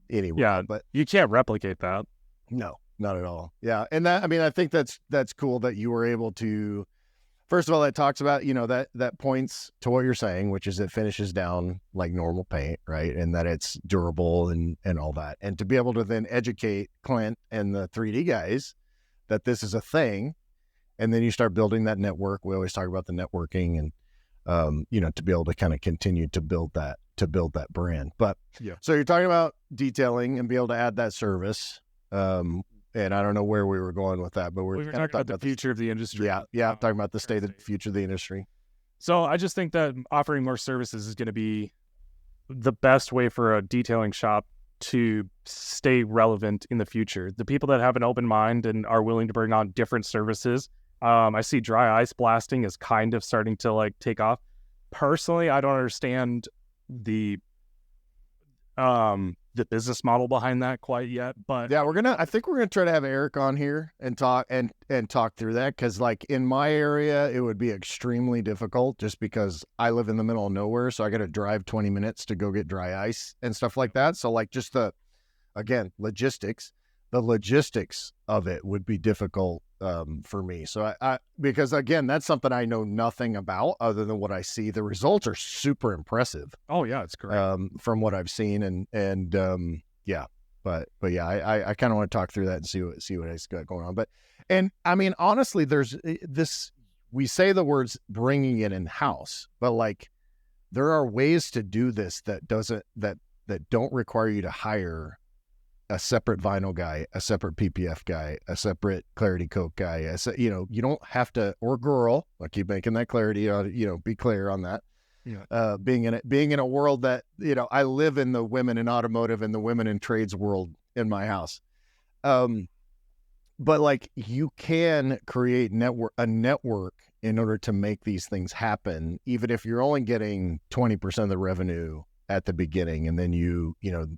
anywhere. Yeah, but you can't replicate that. No, not at all. Yeah. And I think that's cool that you were able to, first of all, that talks about, that points to what you're saying, which is it finishes down like normal paint, right? And that it's durable and all that. And to be able to then educate Clint and the 3D guys that this is a thing. And then you start building that network. We always talk about the networking and, to be able to kind of continue to build that brand. But yeah. So you're talking about detailing and be able to add that service. And I don't know where we were going with that, but we were talking about the future of the industry. Yeah. Talking about the state of the future of the industry. So I just think that offering more services is going to be the best way for a detailing shop to stay relevant in the future. The people that have an open mind and are willing to bring on different services. I see dry ice blasting is kind of starting to like take off. Personally, I don't understand the business model behind that quite yet, but yeah, I think we're gonna try to have Eric on here and talk through that, because like in my area it would be extremely difficult just because I live in the middle of nowhere, so I got to drive 20 minutes to go get dry ice and stuff like that. So like just the logistics of it would be difficult for me. So I because again, that's something I know nothing about other than what I see. The results are super impressive. Oh yeah, it's great. From what I've seen and yeah, but yeah, I kind of want to talk through that and see what has got going on. But, and I mean, honestly, there's this, we say the words bringing it in house, but like there are ways to do this that don't require you to hire a separate vinyl guy, a separate PPF guy, a separate Clarity Coat guy. You don't have to, or girl, I keep making that clarity, be clear on that. Yeah. Being in a world that, I live in the women in automotive and the women in trades world in my house. But like you can create a network in order to make these things happen, even if you're only getting 20% of the revenue at the beginning, and then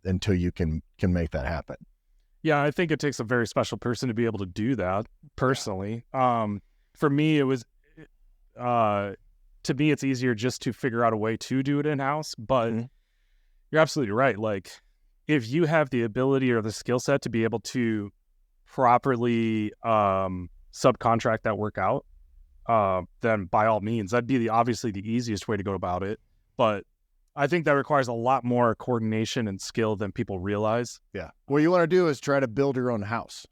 until you can make that happen. Yeah, I think it takes a very special person to be able to do that personally. For me, it was, to me, it's easier just to figure out a way to do it in-house, but you're absolutely right. Like, if you have the ability or the skill set to be able to properly subcontract that work out, then by all means, that'd be obviously the easiest way to go about it. But I think that requires a lot more coordination and skill than people realize. Yeah. What you want to do is try to build your own house.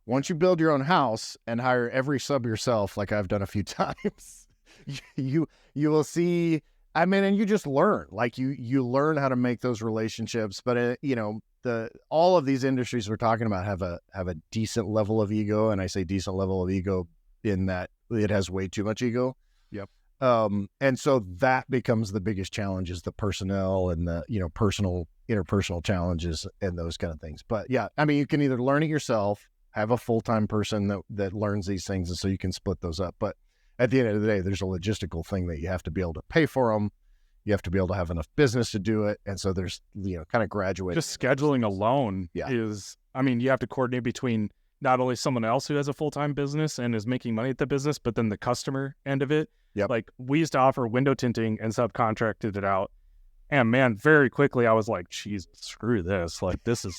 Once you build your own house and hire every sub yourself, like I've done a few times, you will see, I mean, and you just learn, like you learn how to make those relationships. But all of these industries we're talking about have a decent level of ego. And I say decent level of ego in that it has way too much ego. Yep. And so that becomes the biggest challenge, is the personnel and the, interpersonal challenges and those kind of things. But yeah, I mean, you can either learn it yourself, have a full-time person that learns these things, and so you can split those up. But at the end of the day, there's a logistical thing that you have to be able to pay for them. You have to be able to have enough business to do it. And so there's, kind of graduate. Just scheduling alone is, I mean, you have to coordinate between not only someone else who has a full-time business and is making money at the business, but then the customer end of it. Yep. Like, we used to offer window tinting and subcontracted it out. And man, very quickly I was like, Jesus, screw this. Like, this is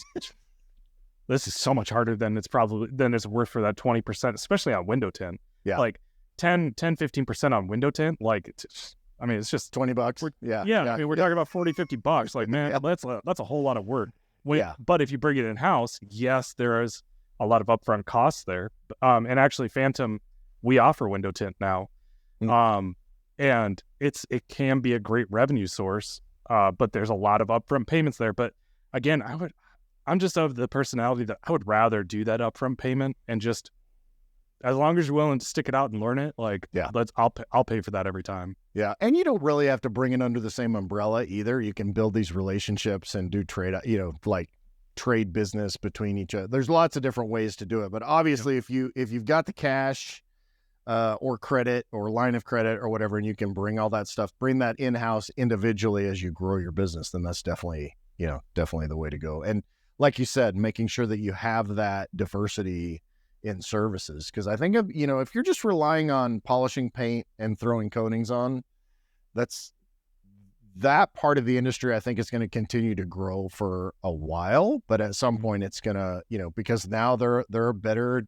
so much harder than it's worth for that 20%, especially on window tint. Yeah. Like 15% on window tint. Like, I mean, it's just $20. Yeah. I mean, we're talking about $40-$50. Like, man, that's a whole lot of work. But if you bring it in-house, yes, there is a lot of upfront costs there. And actually, Phantom, we offer window tint now. And it can be a great revenue source, but there's a lot of upfront payments there. But again, I'm just of the personality that I would rather do that upfront payment and just, as long as you're willing to stick it out and learn it, like, I'll pay for that every time. Yeah. And you don't really have to bring it under the same umbrella either. You can build these relationships and do trade, like trade business between each other. There's lots of different ways to do it. But obviously, if you've got the cash or credit or line of credit or whatever, and you can bring all that stuff, bring that in-house individually as you grow your business, then that's definitely the way to go. And like you said, making sure that you have that diversity in services. Because I think if you're just relying on polishing paint and throwing coatings on, that part of the industry, I think, is going to continue to grow for a while. But at some point it's going to, because now they're the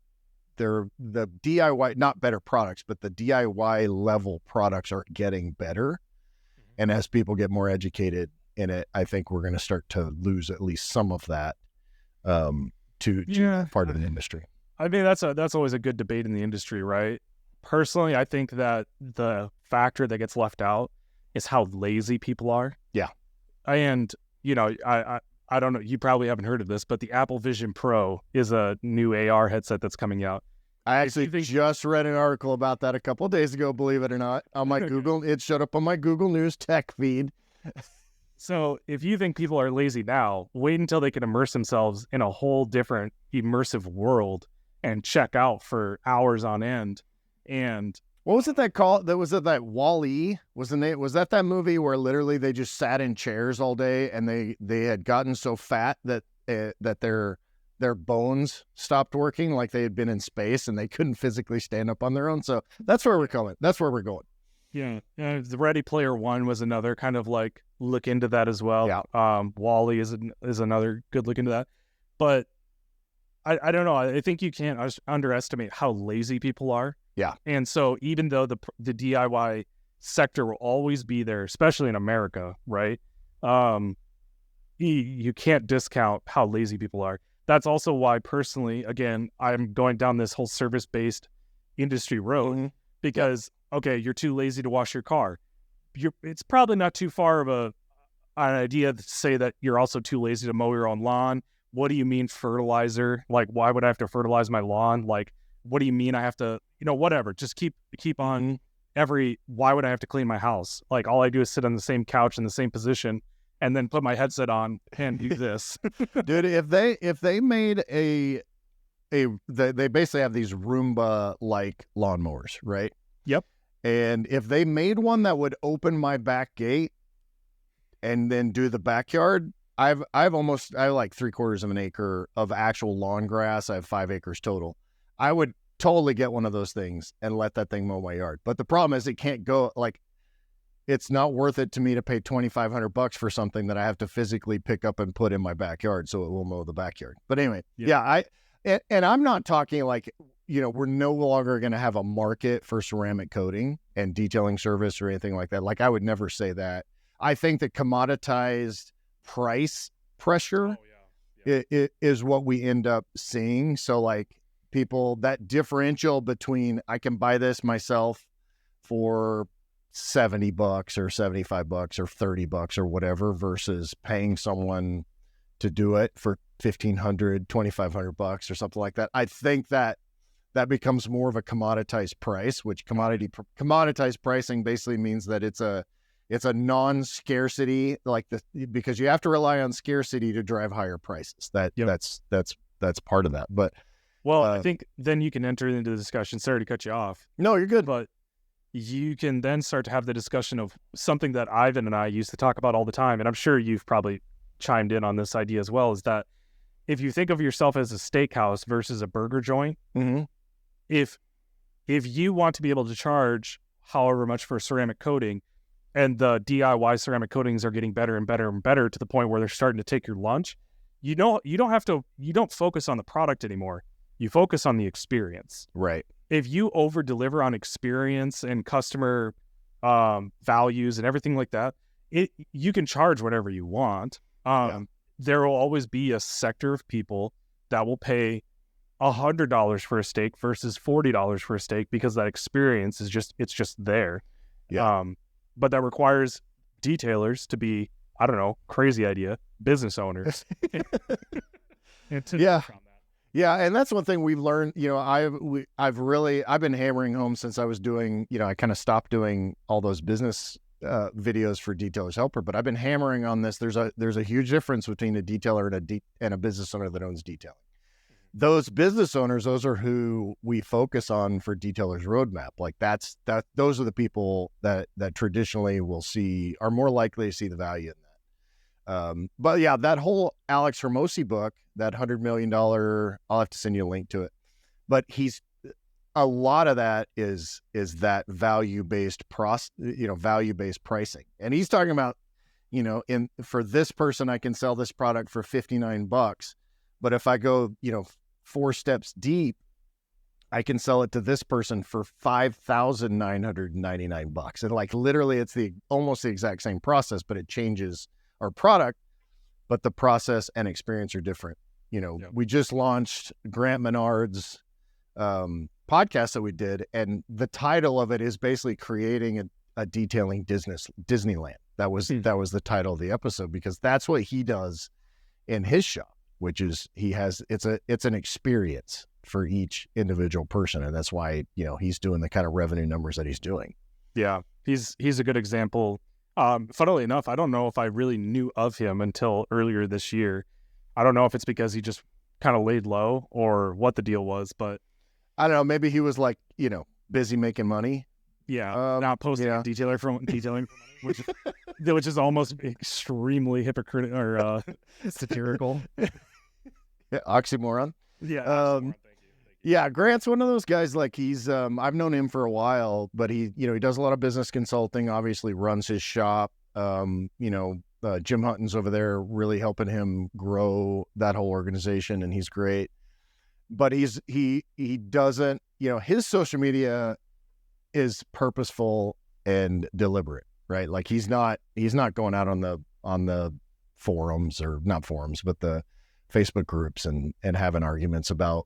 DIY, not better products, but the DIY level products are getting better. And as people get more educated in it, I think we're going to start to lose at least some of that to part of the industry. I mean, that's always a good debate in the industry, right? Personally, I think that the factor that gets left out is how lazy people are. Yeah. And, I don't know, you probably haven't heard of this, but the Apple Vision Pro is a new AR headset that's coming out. I actually just read an article about that a couple of days ago, believe it or not, on my Google. It showed up on my Google News tech feed. So if you think people are lazy now, wait until they can immerse themselves in a whole different immersive world and check out for hours on end. And what was it that called? Was it that Wall-E? Was that movie where literally they just sat in chairs all day and they had gotten so fat that their bones stopped working, like they had been in space and they couldn't physically stand up on their own. So that's where we're going. That's where we're going. Yeah. The Ready Player One was another kind of like look into that as well. Yeah. Wall-E is another good look into that. But I don't know. I think you can't underestimate how lazy people are. Yeah. And so even though the DIY sector will always be there, especially in America, right? You can't discount how lazy people are. That's also why personally, again, I'm going down this whole service-based industry road because, okay, you're too lazy to wash your car. It's probably not too far of an idea to say that you're also too lazy to mow your own lawn. What do you mean fertilizer? Like, why would I have to fertilize my lawn? Like, what do you mean I have to, whatever. Just keep on why would I have to clean my house? Like, all I do is sit on the same couch in the same position and then put my headset on and do this. Dude, if they made they basically have these Roomba like lawnmowers, right? Yep. And if they made one that would open my back gate, and then do the backyard, I have like 3/4 of an acre of actual lawn grass. I have 5 acres total. I would totally get one of those things and let that thing mow my yard. But the problem is it can't go, like, it's not worth it to me to pay $2,500 for something that I have to physically pick up and put in my backyard so it will mow the backyard. But anyway, and I'm not talking like, we're no longer going to have a market for ceramic coating and detailing service or anything like that. Like, I would never say that. I think the commoditized price pressure is what we end up seeing. So like people, that differential between I can buy this myself for $70 or $75 or $30 or whatever versus paying someone to do it for $1,500, $2,500 or something like that. I think that becomes more of a commoditized price, which commoditized pricing basically means that it's a non-scarcity, because you have to rely on scarcity to drive higher prices. That's part of that. But I think then you can enter into the discussion. Sorry to cut you off. No, you're good. But you can then start to have the discussion of something that Ivan and I used to talk about all the time, and I'm sure you've probably chimed in on this idea as well, is that if you think of yourself as a steakhouse versus a burger joint, mm-hmm. if you want to be able to charge however much for ceramic coating, and the DIY ceramic coatings are getting better and better and better to the point where they're starting to take your lunch, you don't focus on the product anymore. You focus on the experience. Right. If you over deliver on experience and customer values and everything like that, you can charge whatever you want. There will always be a sector of people that will pay $100 for a steak versus $40 for a steak because that experience is just there. Yeah. But that requires detailers to be, I don't know, crazy idea, business owners. Yeah, and that's one thing we've learned. I've been hammering home since I was doing. I kind of stopped doing all those business videos for Detailer's Helper, but I've been hammering on this. There's a huge difference between a detailer and a business owner that owns detailing. Those business owners, those are who we focus on for Detailer's Roadmap. Like those are the people that traditionally are more likely to see the value in that. But yeah, that whole Alex Hermosi book, that $100 million, I'll have to send you a link to it. But a lot of that is that value-based value-based pricing. And he's talking about, for this person, I can sell this product for $59, but if I go, 4 steps deep, I can sell it to this person for $5,999. And like literally it's almost the exact same process, but it changes our product, but the process and experience are different. We just launched Grant Menard's podcast that we did, and the title of it is basically creating a detailing Disneyland. That was the title of the episode, because that's what he does in his shop, which is it's an experience for each individual person, and that's why he's doing the kind of revenue numbers that he's doing. Yeah, he's a good example. Funnily enough, I don't know if I really knew of him until earlier this year. I don't know if it's because he just kind of laid low or what the deal was, but I don't know. Maybe he was like, busy making money. Yeah, not posting detailing for money, which is almost extremely hypocritical or satirical. Yeah, oxymoron. Yeah. Oxymoron, thank you. Yeah, Grant's one of those guys. Like he's, I've known him for a while, but he does a lot of business consulting. Obviously, runs his shop. Jim Hutton's over there, really helping him grow that whole organization, and he's great. But he doesn't, his social media is purposeful and deliberate, right? Like he's not going out on the forums, or not forums, but the Facebook groups and having arguments about,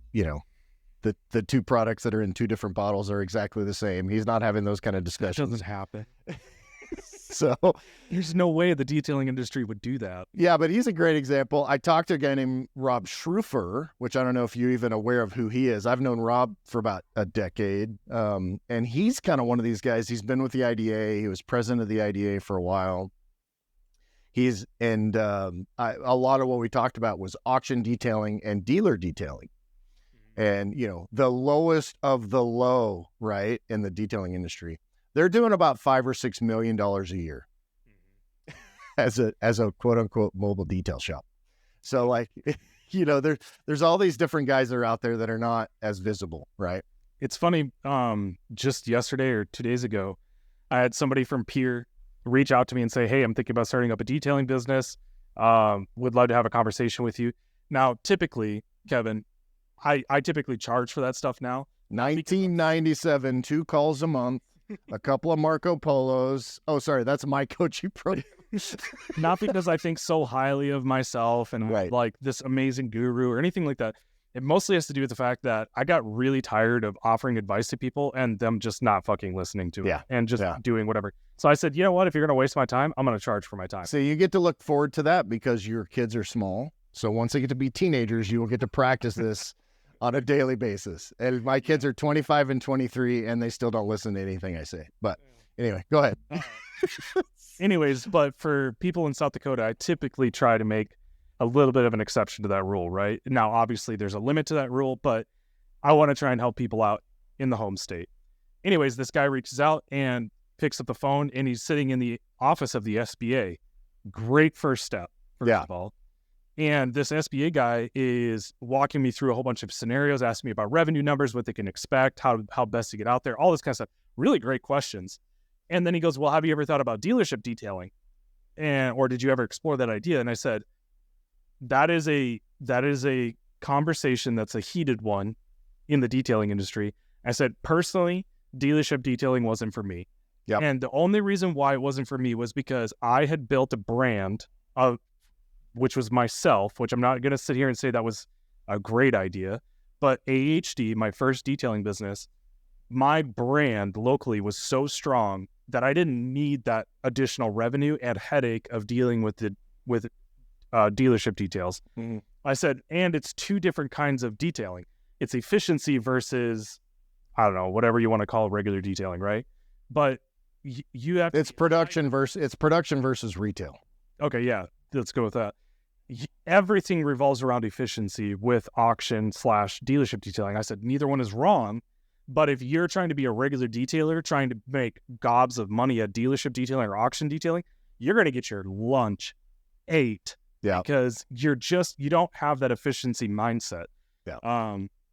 the two products that are in 2 different bottles are exactly the same. He's not having those kind of discussions. That doesn't happen. So there's no way the detailing industry would do that. Yeah, but he's a great example. I talked to a guy named Rob Schrufer, which I don't know if you're even aware of who he is. I've known Rob for about a decade. And he's kind of one of these guys. He's been with the IDA. He was president of the IDA for a while. A lot of what we talked about was auction detailing and dealer detailing. And, the lowest of the low, right, in the detailing industry. They're doing about $5 or $6 million a year. as a quote unquote mobile detail shop. So like, there's all these different guys that are out there that are not as visible, right? It's funny. Just yesterday or 2 days ago, I had somebody from Peer reach out to me and say, "Hey, I'm thinking about starting up a detailing business. Would love to have a conversation with you." Now, typically, Kevin, I typically charge for that stuff now. 1997, 2 calls a month, a couple of Marco Polos. Oh, sorry, that's my coaching program. Not because I think so highly of myself and Right. like this amazing guru or anything like that. It mostly has to do with the fact that I got really tired of offering advice to people and them just not fucking listening to it and just doing whatever. So I said, you know what? If you're going to waste my time, I'm going to charge for my time. So you get to look forward to that because your kids are small. So once they get to be teenagers, you will get to practice this on a daily basis. And my kids are 25 and 23, and they still don't listen to anything I say. But anyway, go ahead. Anyways, but for people in South Dakota, I typically try to make a little bit of an exception to that rule, right? Now, obviously, there's a limit to that rule, but I want to try and help people out in the home state. Anyways, this guy reaches out and picks up the phone, and he's sitting in the office of the SBA. Great first step, first of all. And this SBA guy is walking me through a whole bunch of scenarios, asking me about revenue numbers, what they can expect, how best to get out there, all this kind of stuff. Really great questions. And then he goes, "Well, have you ever thought about dealership detailing? Or did you ever explore that idea?" And I said, that is a conversation that's a heated one in the detailing industry. I said, personally, dealership detailing wasn't for me. Yep. And the only reason why it wasn't for me was because I had built a brand which was myself, which I'm not going to sit here and say that was a great idea, but AHD, my first detailing business, my brand locally was so strong that I didn't need that additional revenue and headache of dealing with dealership details. Mm-hmm. I said, and it's two different kinds of detailing. It's efficiency versus, I don't know, whatever you want to call regular detailing, right? But you have it's production versus retail. Okay, yeah, let's go with that. Everything revolves around efficiency with auction/dealership detailing. I said neither one is wrong, but if you're trying to be a regular detailer, trying to make gobs of money at dealership detailing or auction detailing, you're going to get your lunch ate. Yeah. Because you don't have that efficiency mindset. Yeah.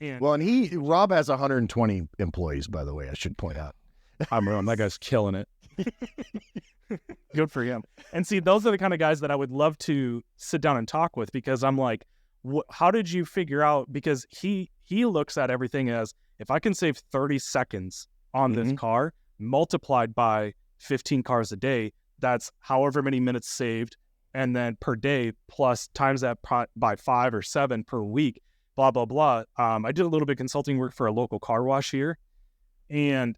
And Rob has 120 employees, by the way, I should point out. I'm wrong. That guy's killing it. Good for him. And see, those are the kind of guys that I would love to sit down and talk with, because I'm like, how did you figure out? Because he looks at everything as, if I can save 30 seconds on this car multiplied by 15 cars a day, that's however many minutes saved. And then per day, plus times that by 5 or 7 per week, blah, blah, blah. I did a little bit of consulting work for a local car wash here. And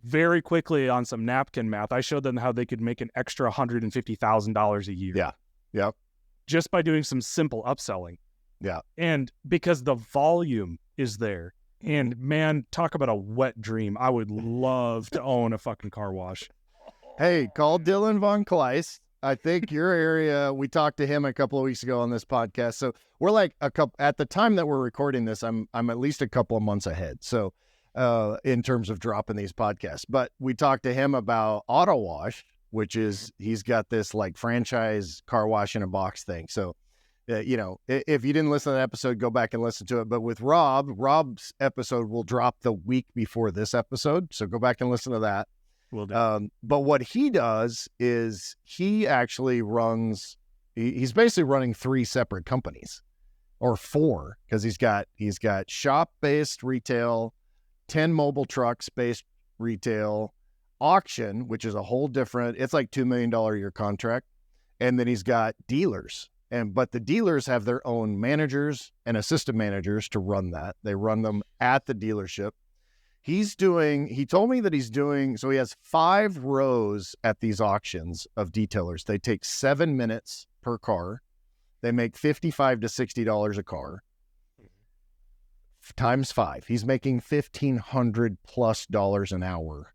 very quickly on some napkin math, I showed them how they could make an extra $150,000 a year. Yeah. Yep. Just by doing some simple upselling. Yeah. And because the volume is there. And man, talk about a wet dream. I would love to own a fucking car wash. Hey, call Dylan Von Kleist. I think your area, we talked to him a couple of weeks ago on this podcast. So we're like at the time that we're recording this, I'm at least a couple of months ahead. So in terms of dropping these podcasts, but we talked to him about Auto Wash, which is, he's got this like franchise car wash in a box thing. So, if you didn't listen to that episode, go back and listen to it. But with Rob's episode will drop the week before this episode. So go back and listen to that. Will do. But what he does is he actually he's basically running 3 separate companies, or 4, because he's got shop-based retail, 10 mobile trucks-based retail, auction, which is a whole different, it's like $2 million a year contract. And then he's got dealers. But the dealers have their own managers and assistant managers to run that. They run them at the dealership. He told me that so he has 5 rows at these auctions of detailers. They take 7 minutes per car. They make $55 to $60 a car. Times 5. He's making $1,500+ an hour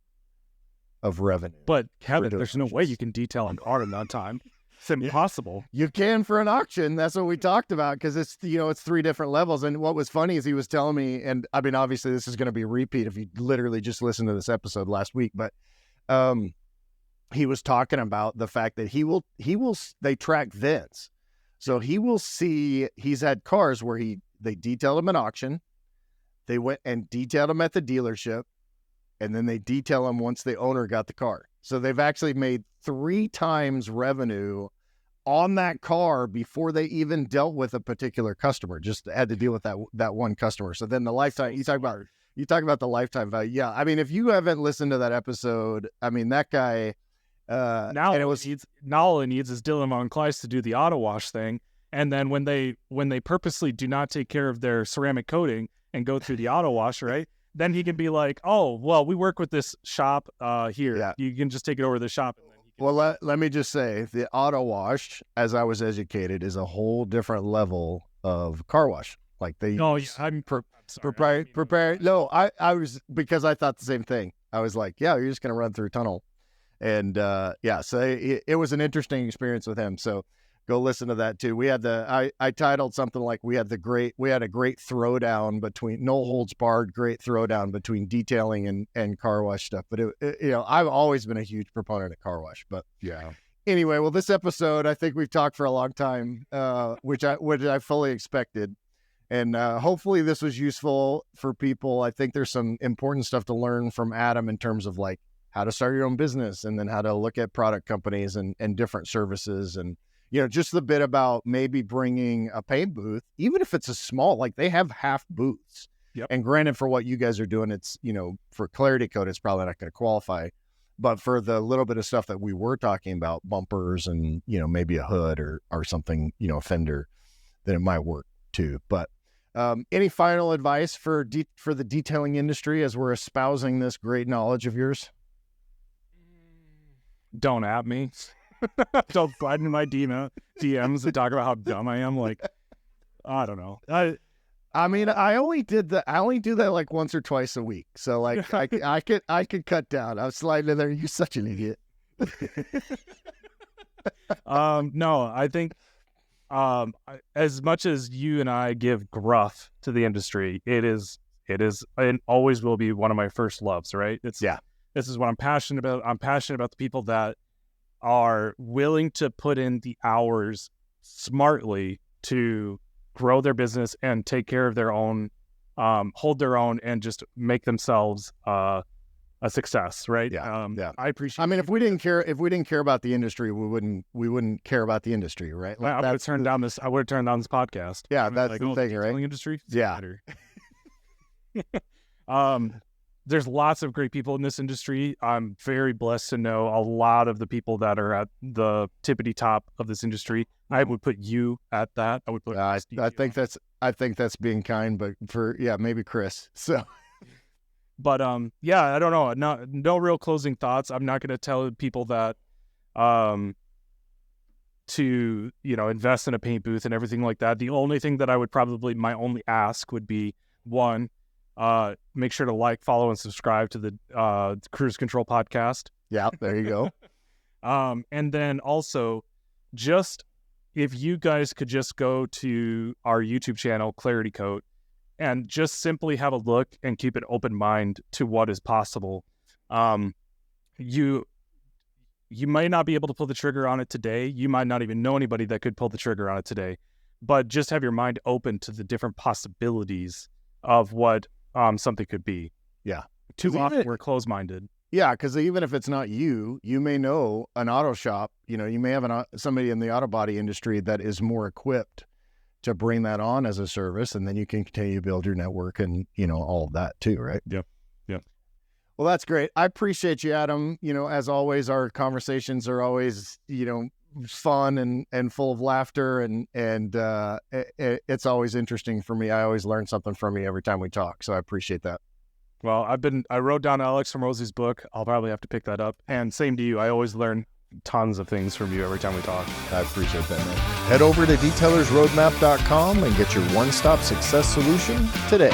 of revenue. But Kevin, there's no way you can detail an car in that time. It's impossible. You can for an auction. That's what we talked about, because it's 3 different levels. And what was funny is he was telling me, and I mean, obviously this is going to be a repeat if you literally just listened to this episode last week, but he was talking about the fact that they track VINs. So he will see, he's had cars where they detailed them at auction. They went and detailed them at the dealership, and then they detail them once the owner got the car. So they've actually made 3 times revenue on that car before they even dealt with a particular customer, just had to deal with that one customer. So then the lifetime, you talk about the lifetime value. Yeah. I mean, if you haven't listened to that episode, I mean, that guy, now all he needs is Dylan Von Kleist to do the auto wash thing. And then when they purposely do not take care of their ceramic coating and go through the auto wash, right? Then he can be like, oh, well, we work with this shop here. Yeah. You can just take it over to the shop. And then well, let me just say, the auto wash, as I was educated, is a whole different level of car wash. Like they, no, yeah, I'm sorry, prepare. No, I was, because I thought the same thing. I was like, yeah, you're just gonna run through a tunnel, and yeah. So it was an interesting experience with him. So go listen to that too. We had I titled something like we had a great throwdown between, no holds barred, great throwdown between detailing and car wash stuff. But I've always been a huge proponent of car wash. But yeah. Anyway, well, this episode, I think we've talked for a long time, which I fully expected. And hopefully this was useful for people. I think there's some important stuff to learn from Adam in terms of like how to start your own business, and then how to look at product companies and different services, and just the bit about maybe bringing a paint booth, even if it's a small, like they have half booths. Yep. And granted, for what you guys are doing, it's, for Clarity Coat, it's probably not going to qualify. But for the little bit of stuff that we were talking about, bumpers and, maybe a hood or something, a fender, then it might work too. But any final advice for the detailing industry as we're espousing this great knowledge of yours? Don't at me. Don't slide into my DMs and talk about how dumb I am. Like, I don't know. I mean, I only do that like once or twice a week. So like, I could cut down. I'm sliding in there. You're such an idiot. No, I think, as much as you and I give gruff to the industry, it is, and always will be one of my first loves, right? This is what I'm passionate about. I'm passionate about the people that are willing to put in the hours smartly to grow their business and take care of their own, hold their own, and just make themselves a success, right? Yeah. I appreciate. I mean, if we didn't care about the industry, we wouldn't care about the industry, right? Like, I would have turned down this podcast. Yeah, that's like, the thing, right? Industry. Yeah. There's lots of great people in this industry. I'm very blessed to know a lot of the people that are at the tippity top of this industry. I would put you at that. I would put. I think that's being kind, but maybe Chris. So, but yeah, I don't know. No real closing thoughts. I'm not going to tell people that to invest in a paint booth and everything like that. The only thing that I would my only ask would be, one, make sure to like, follow, and subscribe to the Cruise Control podcast. Yeah, there you go. And then also, just if you guys could just go to our YouTube channel, Clarity Coat, and just simply have a look and keep an open mind to what is possible. You might not be able to pull the trigger on it today. You might not even know anybody that could pull the trigger on it today, but just have your mind open to the different possibilities of what something could be. Yeah. Too often we're closed-minded. Yeah, because even if it's not you may know an auto shop. You may have somebody in the auto body industry that is more equipped to bring that on as a service, and then you can continue to build your network and all of that too, right? Yep. Well, that's great. I appreciate you, Adam. As always, our conversations are always fun and full of laughter, and it's always interesting for me. I always learn something from you every time we talk, so I appreciate that. Well, I wrote down Alex Hormozi's book. I'll probably have to pick that up. And same to you. I always learn tons of things from you every time we talk. I appreciate that, man. Head over to detailersroadmap.com and get your one-stop success solution today.